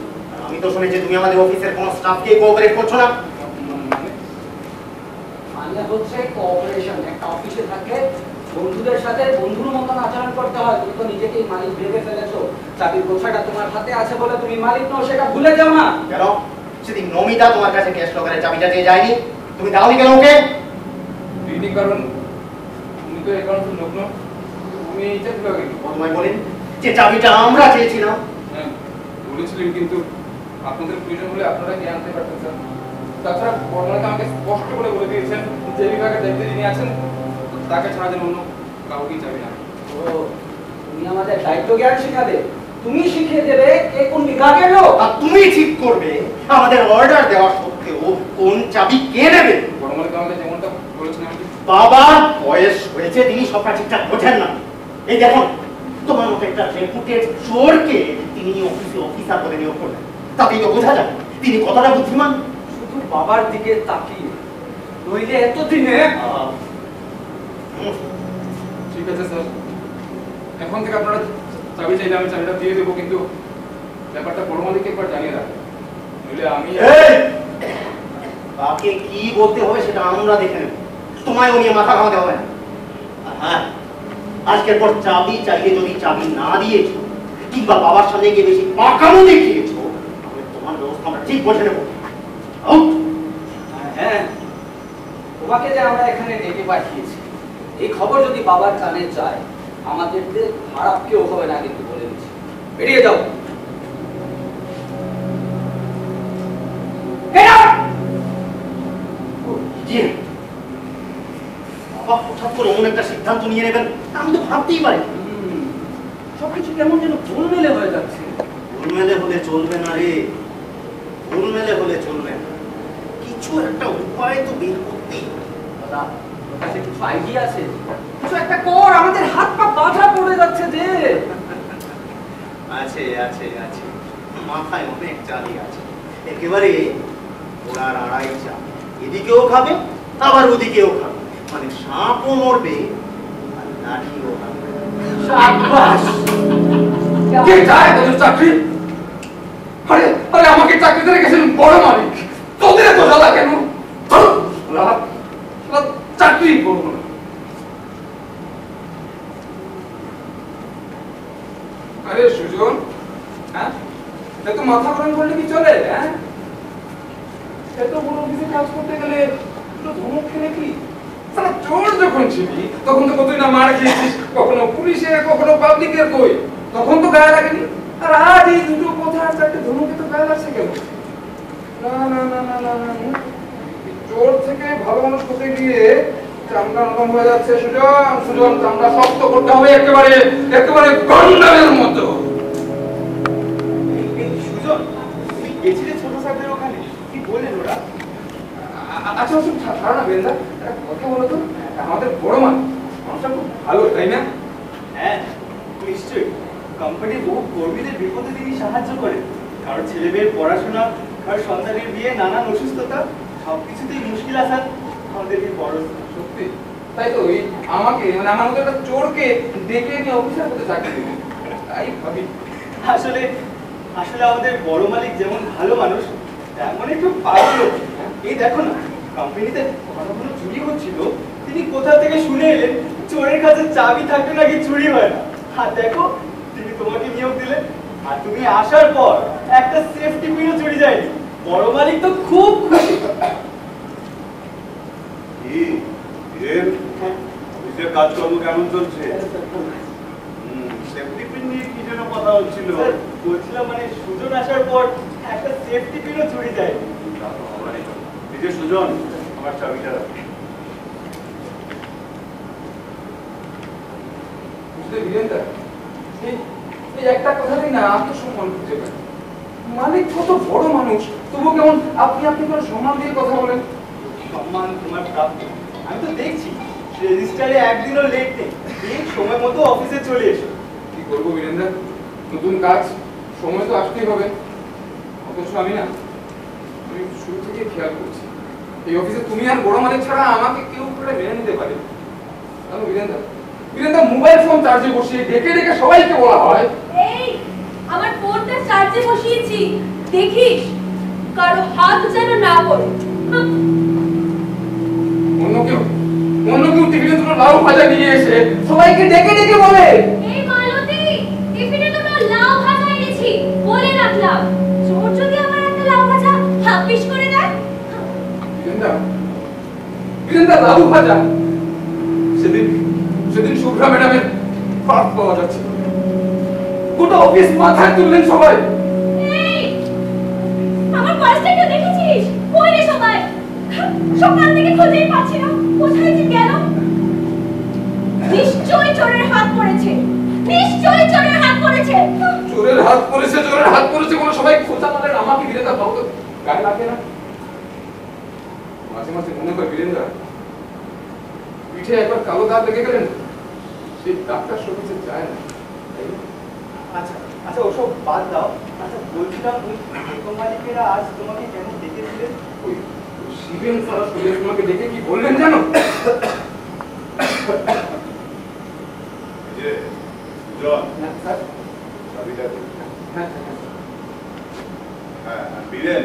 আমি তো শুনেছি তুমি আমাদের অফিসের কোনো স্টাফকে কোঅপারেট করছো না মানে হচ্ছে কোঅপারেশন একটা অফিসে থাকে বন্ধুদের সাথে বন্ধুর মতন আচরণ করতে হয় তুমি তো নিজেকেই মালিক ভেবে ফেলেছো চাবির গোছাটা তোমার হাতে আছে বলে তুমি মালিক নও সেটা ভুলে যাও না কেন সেদিন নমিতা তোমার কাছে ক্যাশ লকারের চাবিটা দিয়ে যায়নি তুমি দাওনি কেন ওকে কারণ উনি তো এখন নগ্ন, উনি এইটা কিভাবে গেল? তোমায় বলেন যে চাবিটা আমরা চেয়েছিলাম। হ্যাঁ বলেছিলেন, কিন্তু আপনাদের প্রয়োজন হলে আপনারা গিয়ে আনতে পারতেন স্যার। তাছাড়া বর্ণনাকে আমাকে স্পষ্ট করে বলে দিয়েছেন যে বিভাগের দায়িত্বে যিনি আছেন তাকে ছাড়া যেন অন্য কাউকেই যাবে না। ও, তুমি আমাদের দায়িত্ব জ্ঞান শেখাবে, তুমি শিখিয়ে দেবে কে কোন বিভাগের লোক, আর তুমি ঠিক করবে আমাদের অর্ডার দেওয়া সত্ত্বেও কোন চাবি কে নেবে। বর্ণনাকে আমাকে যেমনটা বলেছেন আমি বাবার বয়স হয়েছে, তিনি সবটা ঠিকঠাক বোঝেন না। এই দেখুন, তোমার মতো একটা রেপুটেড চোরকে তিনি অফিসে অফিসার বলে নিয়োগ করলেন, তাতেই তো বোঝা যায় তিনি কতটা বুদ্ধিমান। শুধু বাবার দিকে তাকিয়ে, নইলে এতদিনে ঠিক আছে স্যার, এখন থেকে আপনারা চাবি চাইলে আমি চাবিটা দিয়ে দেবো, কিন্তু ব্যাপারটা বড় মালিককে একবার জানিয়ে রাখবেন, নইলে আমি কাকে কি বলতে হবে সেটা আমরা দেখে নেব, তোমায় ও নিয়ে মাথা ঘামাতে হবে না। আর হ্যাঁ, আজকের পর চাবি চাইলে যদি চাবি না দিয়েছো কিংবা বাবার সামনে গিয়ে বেশি পাকামো দেখিয়েছো, তাহলে তোমার ব্যবস্থা আমরা ঠিক বসে নেবো। হ্যাঁ, তোমাকে যে আমরা এখানে ডেকে পাঠিয়েছি, এই খবর যদি বাবার কানে যায়, আমাদের খারাপ কেউ হবে না, কিন্তু বলে দিচ্ছি, বেরিয়ে যাও। বাবা হঠাৎ করে এমন একটা সিদ্ধান্ত নিয়ে নেবেন আমি তো ভাবতেই পারি। সবকিছু কেমন যেন গোলমেলে হয়ে যাচ্ছে। গোলমেলে হলে চলবে না রে, গোলমেলে হলে চলবে না, কিছু একটা উপায় তো বের করতেই হবে। দাদা, তোর কাছে কিছু আইডিয়া আছে? কিছু একটা কর, আমাদের হাত পা বাঁধা পড়ে যাচ্ছে যে। আছে আছে আছে, মাথায় অনেক চালই আছে, একেবারে ওরার আড়াই চাল, এদিকেও খাবে আবার ওদিকেও খাবে, মানে সাপও মরবে আর লাঠিও খাবে। শাবাশ! কে চায় তোদের চাকরি? আরে আরে আমাকে চাকরিতে রেখেছেন বড় মালিক, তোদের এত জ্বালা কেন? চাকরি করবো না। আরে সুজন, হ্যাঁ এত মাথা গরম করলে কি চলে? হ্যাঁ এত বড় অফিসে কাজ করতে গেলে ধমক খেলে কি? সারা চোর যখন ছিলি তখন তো কতই না মার খেয়েছিস, কখনো পুলিশের কখনো পাবলিকের, কই তখন তো গায়ে লাগেনি। আর আজ এই দুটো কথা আর চারটে ধমকে তো গায়ে লাগছে কেন? না না না না না না, চোর থেকে ভালো মানুষ করতে গিয়ে চামড়া নরম হয়ে যাচ্ছে। সুজন সুজন, চামড়া শক্ত করতে হবে একেবারে একেবারে গন্ডারের মতো। সুজন, তুমি গেছিলে ছোট স্যারদের ওখানে, কি বললেন ওরা? আচ্ছা ওসব ছাড়ো না বেন্দা, একটা কথা বলো তো, আমাদের বড় মানুষটা খুব ভালো তাই না? হ্যাঁ নিশ্চয়ই, কোম্পানির বহু কর্মীদের বিপদে তিনি সাহায্য করেন, কারণ ছেলে মেয়ের পড়াশোনা, কারণ সন্তানের বিয়ে, নানান অসুস্থতা, সবকিছুতেই মুশকিল আসান আমাদের এই বড়। সত্যি তাই তো, ওই আমাকে মানে আমার মতো একটা চোরকে ডেকে নিয়ে অফিসার হতে চাকরি দেবে, তাই ভাবি। আসলে আসলে আমাদের বড় মালিক যেমন ভালো মানুষ, তেমন একটু পাগল। এই দেখো না, কোম্পানিতে ঘন ঘন চুরি হচ্ছিল, তিনি কোথা থেকে শুনে এলেন চোরের কাছে চাবি থাকলে নাকি চুরি হয় না। আর দেখো, তিনি তোমাকে নিয়োগ দিলেন, আর তুমি আসার পর একটা সেফটি পিনও চুরি যায়নি। বড় মালিক তো খুব খুশি। অফিসের কাজকর্ম কেমন চলছে? সেফটি পিন নিয়ে কি যেন কথা হচ্ছিল। বলছিলাম মানে সুজন আসার পর একটা সেফটি পিনও চুরি যায়নি। এই যে সুজন, আমার চাবিটা রাখ। বুঝলে বীরেন্দা, এই একটা কথাতেই না আত্মসম্মান খুঁজে পায়। মালিক কত বড় মানুষ, তবু কেমন আপনি আপনি করে সম্মান দিয়ে কথা বলেন। সম্মান তোমার প্রাপ্য, আমি তো দেখছি রেজিস্টারে একদিনও লেট নেই, ঠিক সময় মতো অফিসে চলে এসো। কি করবো বীরেন্দা, নতুন কাজ, সময় তো আসতেই হবে। অথচ আমি শুরু থেকে খেয়াল করছি এই অফিসে তুমি আর বড় মালিক ছাড়া আমাকে কেউ করে মেনে নিতে পারে। জানো বীরেন্দা, বীরেন্দা মোবাইল ফোন চার্জে বসিয়ে ডেকে ডেকে সবাইকে বলা হয়, এই আমার ফোনটা চার্জে বসিয়েছি, দেখিস কারো হাত যেন না পড়ে। অন্য কেউ টিফিনে দুটো লাউ ভাজা নিয়ে এসে সবাইকে ডেকে ডেকে বলে, এই মালতী, টিফিনে দুটো লাউ ভাজা এনেছি, বলে রাখলাম, চোর যদি আমার একটা লাউ ভাজা হাফিস করে দেয়। বীরেন্দা লাউ ভাজা সেদিন শুভ্রা ম্যাডামের ফাঁক পাওয়া যাচ্ছে। গোটা অফিস মাথায় তুললেন সবাই। আমার পার্সটাকে দেখেছিস? কই রে সবাই? সকাল থেকে খুঁজেই পাচ্ছি না, কোথায় যে গেল? নিশ্চয়ই চোরের হাত পড়েছে, নিশ্চয়ই চোরের হাত পড়েছে। চোরের হাত পড়েছে কোনো সবাই খোঁজা পালেন আমাকে বীরেন্দা বাবু তো গায়ে লাগে না? মাঝে মাঝে মনে হয় বীরেন্দা পিঠে একবার কালো দাগ লেগে গেলেন, সেই দাগটা সরিয়ে যায় না। আচ্ছা আচ্ছা, ওসব বাদ দাও। আচ্ছা বলছিলাম, ওই মালিকেরা আজ তোমাকে কেমন ডেকেছিলেন? ওই শিবেন সারা সুরেশ তোমাকে ডেকে কি বললেন জানো? যে জন হ্যাঁ স্যার। চাবিটা দে। হ্যাঁ হ্যাঁ বীরেন,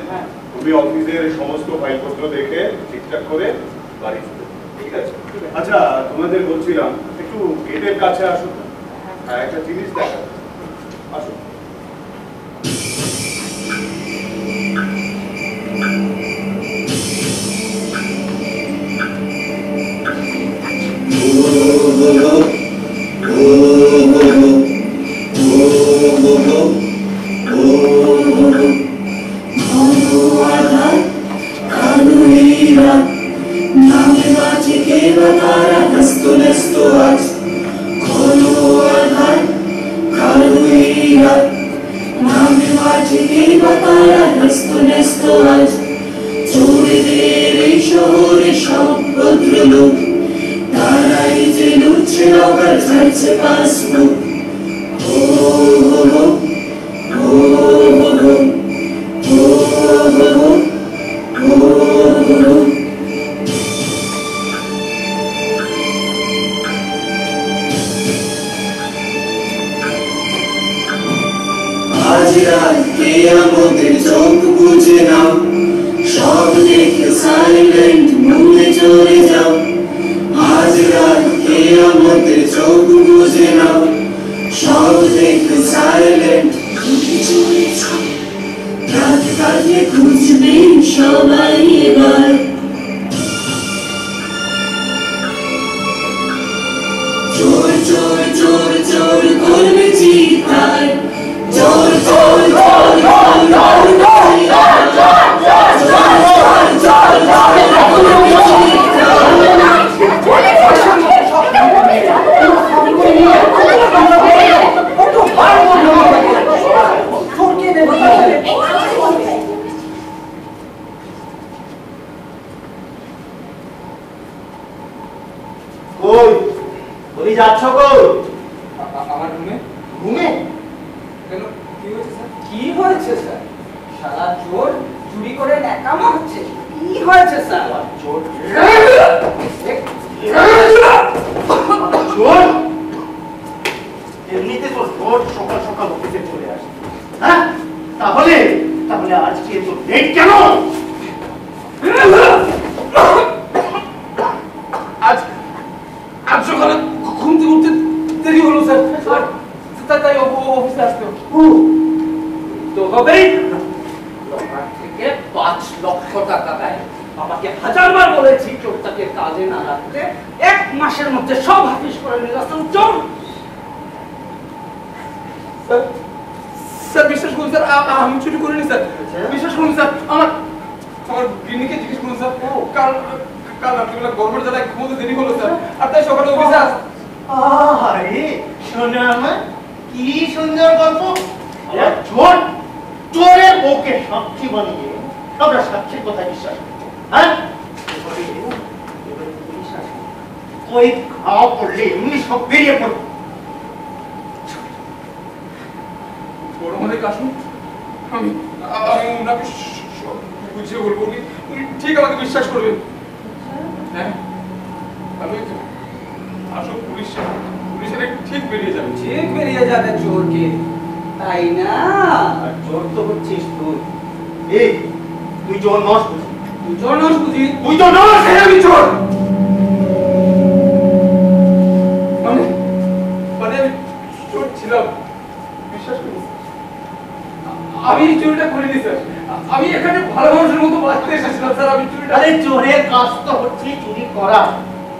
তুমি অফিসের সমস্ত ফাইলপত্র দেখে ঠিকঠাক করে বাড়ি চলে যাও। ঠিক আছে? আচ্ছা তোমাদের বলছিলাম একটু গেটের কাছে আসো। হ্যাঁ একটা জিনিস দেখা, আসো।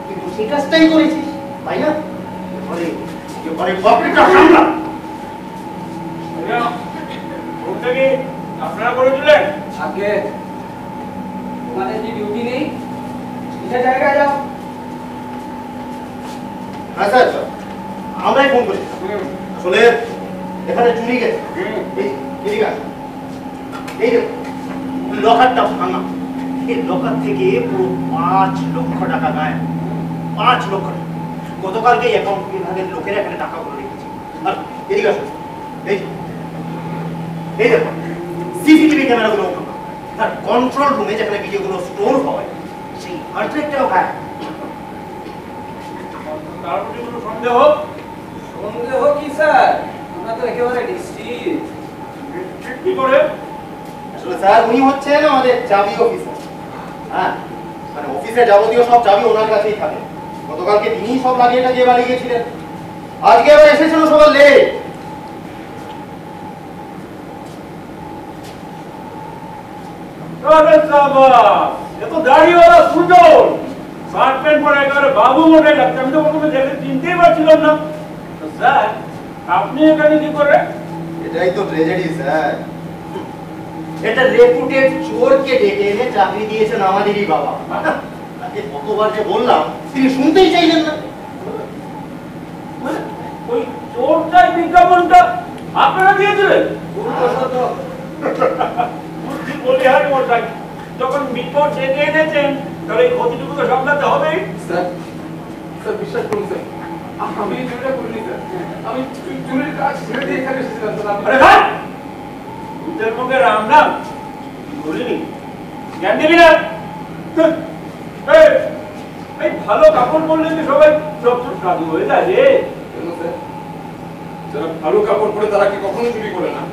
তুই তো সেই কাজটাই করেছিস তাই না? এবারে বাপেরটা সামলা। ওটা কি আপনারা করেছিলেন? আগে তোমাদের কি ডিউটি নেই? কিসের জায়গায় যাও? হ্যাঁ স্যার, আমরাই ফোন করি। আসলে এখানে চুরি গেছে। এই এই লকারটা ভাঙা, এই লকার থেকে পুরো 5 লক্ষ টাকা গায়েব। 5 লক্ষ টাকা। গতকালকে অ্যাকাউন্ট বিভাগের লোকেরা এখানে টাকাগুলো রেখেছে। আর এদিকে আসুন, এই দেখো সিসিটিভি ক্যামেরাগুলো ভাঙা। আর কন্ট্রোল রুমে যেখানে ভিডিওগুলো স্টোর হয় সেই হার্ড ড্রাইভটাও গায়েব। তার প্রতি কোনো সন্দেহ? সন্দেহ কি স্যার? তোমরা তো একেবারে নিশ্চিত। কি করে? আসলে স্যার উনি হচ্ছেন আমাদের চাবি অফিসার। হ্যাঁ, মানে অফিসে যাবতীয় সব চাবি ওনার কাছেই থাকে। গতকালকে তিনিই সব লাগিয়ে টাকিয়ে বাড়ি গিয়েছিলেন। আজকে আবার এসেছেন সকাল লেট। আরে বাবা, এ তো দাড়িওয়ালা সুজন। শার্ট প্যান্ট পরে একেবারে বাবু মনে লাগছে। আমি তো প্রথমে দেখে চিনতেই পারছিলাম না। তো স্যার, আপনি এখানে কি করে? এটাই তো ট্র্যাজেডি স্যার। এটা রেপুটেড চোরকে ডেকে এনে চাকরি দিয়েছেন আমাদেরই বাবা। তাকে কতবার যে বললাম তিনি শুনতেই চাইলেন না। মানে ওই চোরটাই বিজ্ঞাপনটা আপনারা দিয়েছিলেন? বুদ্ধি বলি হারি মশাই, যখন বিপদ ডেকে এনেছেন তাহলে এই ক্ষতিটুকু তো সামলাতে হবেই। স্যার, স্যার বিশ্বাস করুন স্যার, আমি চুরিটা করিনি স্যার। আমি চুরির কাজ ছেড়ে দিয়ে এখানে এসেছিলাম স্যার। আরে ভাই, ভূতের মুখে রাম নাম বলিনি, জ্ঞান দিবি না। এই ভালো কাপড় পরলে কি সবাই সব সাধু হয়ে যায় রে? কেন স্যার? যারা ভালো কাপড় পরে তারা কি কখনো চুরি করে না?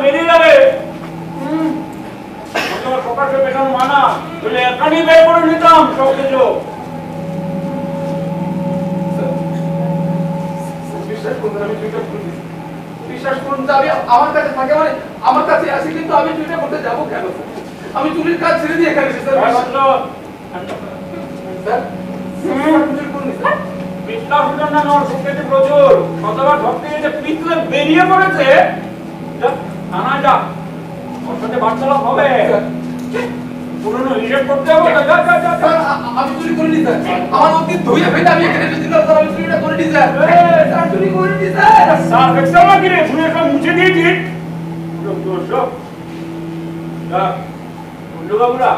বেরিয়ে যাবে প্রকাশে পেছন মানা বলে এখানেই বের করে নিতাম সব কিছু। বিশ্বাস করুন, আমি চুরিটা করিনি। বিশ্বাস করুন, আমি আমার কাছে থাকে মানে আমার কাছে আসি, কিন্তু আমি চুরিটা করতে যাবো কেন স্যার? আমি চুরির কাজ ছেড়ে দিয়ে এখানে এসেছি স্যার। স্যার চুরি করিনি স্যার। বিশ্বাস না আমার সুখেতে প্রচুর কতবার ধরতে গেছে পিছলে বেরিয়ে পড়েছে। থানা যা, ওর সাথে বার্তালাপ হবে, পুরনো হিসেব করতে হবে। আমি চুরি করিনি স্যার, আমার অতীত ধুয়ে ফেলে আমি এখানে এসেছিলাম স্যার। আমি চুরিটা করিনি স্যার। স্যার চুরি করিনি স্যার। স্যার দেখতে আমার কিনে ধুয়ে সব মুছে দিয়েছি। বন্ধুবাবুরা,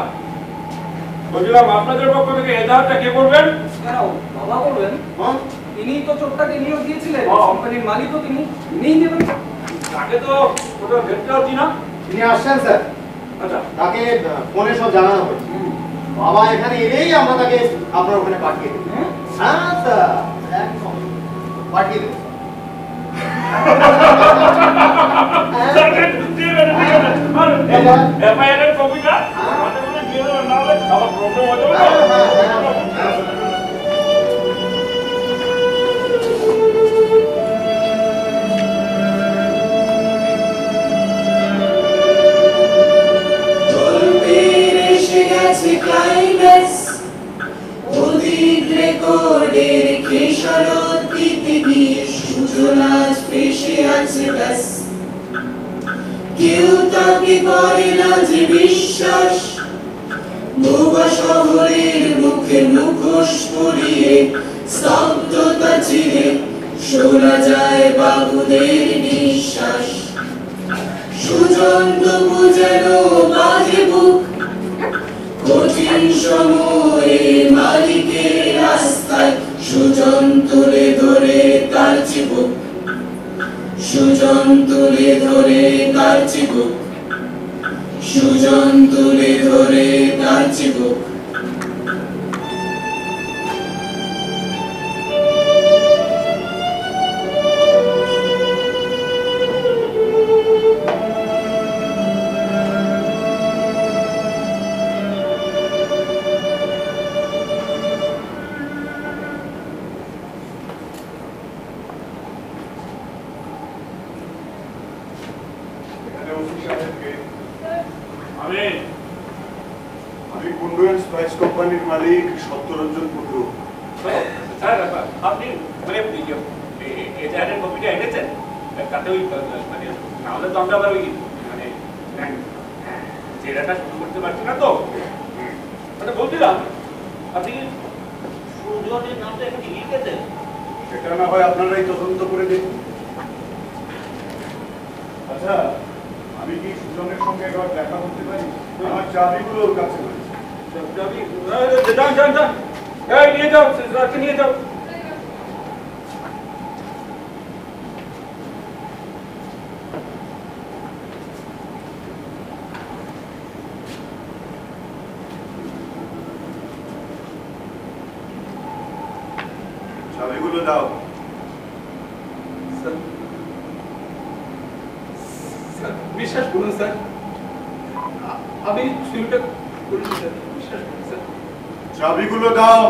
বলছিলাম আপনাদের পক্ষ থেকে এজাহারটা কে করবেন? কেন বাবা বলবেন? তিনি তো চোরটাকে নিয়োগ দিয়েছিলেন, কোম্পানির মালিকও তিনিই দেবেন। তাকে তো কোথাও দেখতে পাচ্ছি না। তিনি আসছেন স্যার। আচ্ছা, তাকে ফোনে সব জানানো হয়েছে। বাবা এখানে এলেই আমরা তাকে আপনার ওখানে পাঠিয়ে দেব। হ্যাঁ স্যার, একদম পাঠিয়ে দেব। এফআইআর এর কপিটা আমাদের মনে দিয়ে দেবেন, না হলে আবার প্রবলেম হয়ে যাবে। ক্লাইম্যাক্স অতীত রেকর্ডের খেসারত দিতে গিয়ে সুজন আজ ফেসে আছে ব্যাস। কেউ তাকে করে না যে বিশ্বাস, ভোগা শহরের মুখে মুখোশ পরিয়ে স্তব্ধতা চিরে শোনা যায় বাবুদের নিঃশ্বাস। সুজন তবু যেন বাজে বুক, কঠিন সময়ে মালিকের রাস্তায় সুজন তুলে ধরে তার চিবুক, সুজন তুলে ধরে তার চিবুক, সুজন তুলে ধরে তার চিবুক। আমি কংগ্রুয়েন্ট স্পাইস কোম্পানির মালিক সত্যরঞ্জন কুন্ডু। স্যার আপনি মানে এজাহারের কপিটা এনেছেন? তাতে ওই মানে নাহলে তো আমরা আবার ওই মানে জেরাটা শুরু করতে পারছি না তো। মানে বলছিলাম আপনি সুজনের নামটা এখানে লিখেছেন? সেটা না হয় আপনারাই তদন্ত করে দেখুন। আচ্ছা, আমি কি সুজনের সঙ্গে একবার দেখা করতে পারি? আমার চাবিগুলো ওর কাছে রয়েছে। নিয়ে যাও, রাখে নিয়ে যাও। চাবিগুলো দাও। বিশ্বাস করুন স্যার, আমি চুরিটা করিনি স্যার, বিশ্বাস করুন স্যার। চাবিগুলো দাও।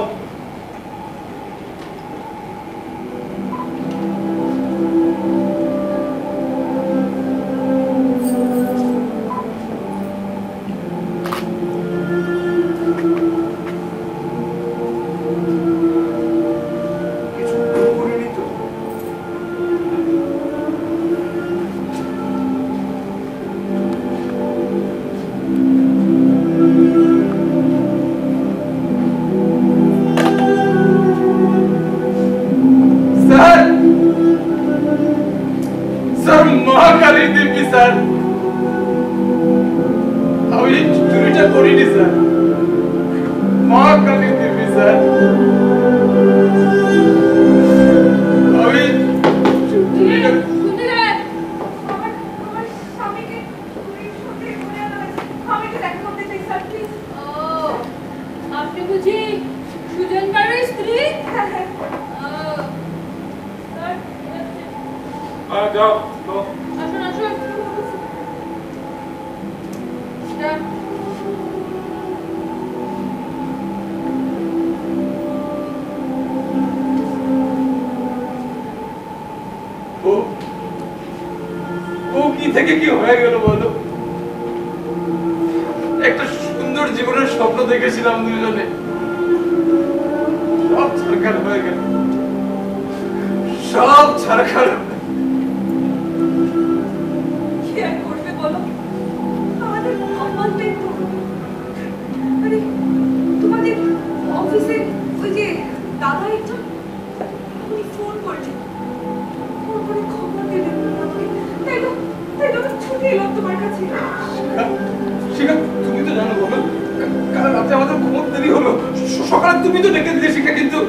কিছু ভুল করিনি তো? স্যার, স্যার মহাকালী দেবী স্যার, আমি চুরিটা করিনি স্যার, মহাকালী দেবী স্যার, আমি চুরিটা আপনি বুঝি সুজন বাড়ির স্ত্রী? যাও আসুন আসুন। ও কি থেকে কি হয়ে গেল বলো? একটা সুন্দর জীবনের স্বপ্ন দেখেছিলাম দুজনে, সব ছারখার হয়ে গেল, সব ছারখার। কি আর করবে বলো? আমাদের সম্মানটাই তো। আরে তোমাদের অফিসে ওই যে দাদা একজন উনি ফোন করলেন, ফোন করে খবর দিলেন আমাকে, তাই তো আমি ছুটে এলাম তোমার কাছে। শিখা, তুমি তো জানো বলো, কাল রাতে আমাদের ঘুমোর দেরি হলো, সকালে তুমি তো ডেকে দিলে শিখা, কিন্তু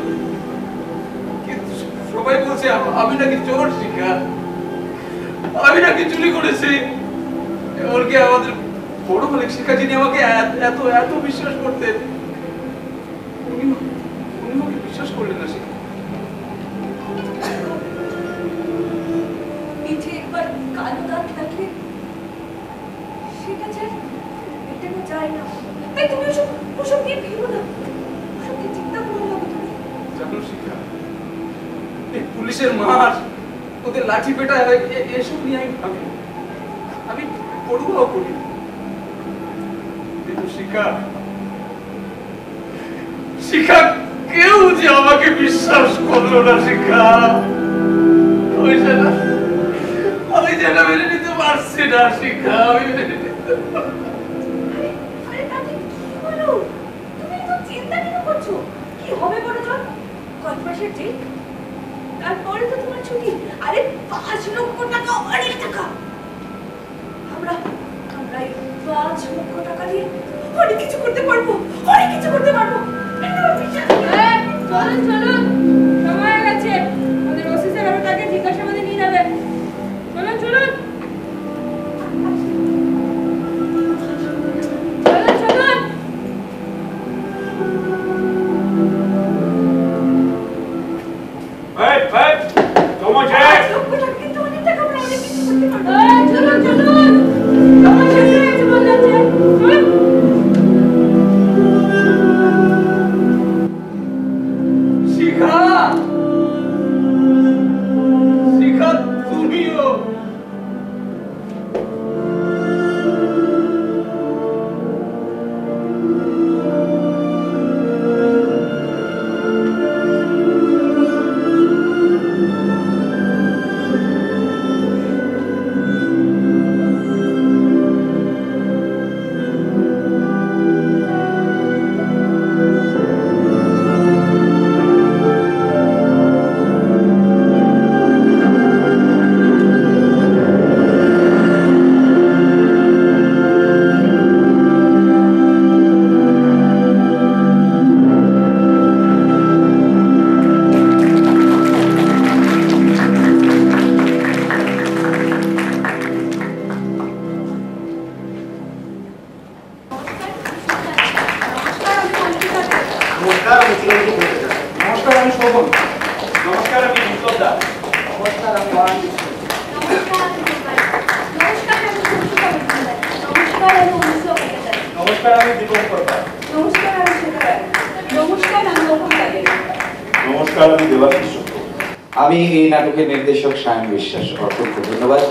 সবাই বলছে আমি নাকি চোর শিখা, আমি নাকি চুরি করেছি। এমনকি আমাদের বড় মালিক শিখা, যিনি আমাকে এত এত বিশ্বাস করতেন, উনি আমাকে বিশ্বাস করলেন না শিখা। পিঠে একবার কালো দাগ থাকলে সেটা এটানো যায় না, তাই তুমি ওসব নিয়ে ভেবো না, ওসব নিয়ে চিন্তা করো না তুমি। জানো শিখা, এই পুলিশের মার, ওদের লাঠি পেটায়, এসব নিয়ে আমি ভাবি, আমি পড়ুয়াও করি, কিন্তু শিখা শিখা কেউ যে আমাকে বিশ্বাস করলো না শিখা, আমি যেটা মেনে নিতে পারছি না শিখা, আমি মেনে নিতে। আরে তাতে কি হলো? তুমি তো চিন্তা কেন করছো? কি হবে বলো তো? কত মাসের ডেট, তারপরে তো তোমার ছুটি। আরে 5 লক্ষ টাকা, অনেক টাকা। আমরা এই 5 লক্ষ টাকা দিয়ে অনেক কিছু করতে পারবো, অনেক কিছু করতে পারবো। চলুন চলুন, সময় হয়ে গেছে, আমাদের ওসি স্যার আরো তাকে জিজ্ঞাসাবাদে নিয়ে যাবে। চলুন চলুন চলুন চলুন। তোমার কিন্তু অনেক টাকা, আমরা অনেক কিছু করতে পারবো। চলুন চলুন, সময় শেষ হয়ে গেছে বলে যাচ্ছে। শিখা, নমস্কার, আমি চিরঞ্জীব বলতে চাই। নমস্কার, আমি শোভন। নমস্কার, আমি বিপ্লব দাস। নমস্কার, আমি অরণ্য। নমস্কার, আমি দীপালি। নমস্কার, আমি সুস্মিতা মজুমদার। নমস্কার, আমি অনুষ্কা ভট্টাচার্য। নমস্কার, আমি দীপঙ্কর দাস। নমস্কার, আমি শ্বেতা রায়। নমস্কার, আমি গৌতম রায়। নমস্কার, আমি দেবাশিস চক্রবর্তী। আমি এই নাটকের নির্দেশক সায়ন বিশ্বাস। অসংখ্য ধন্যবাদ।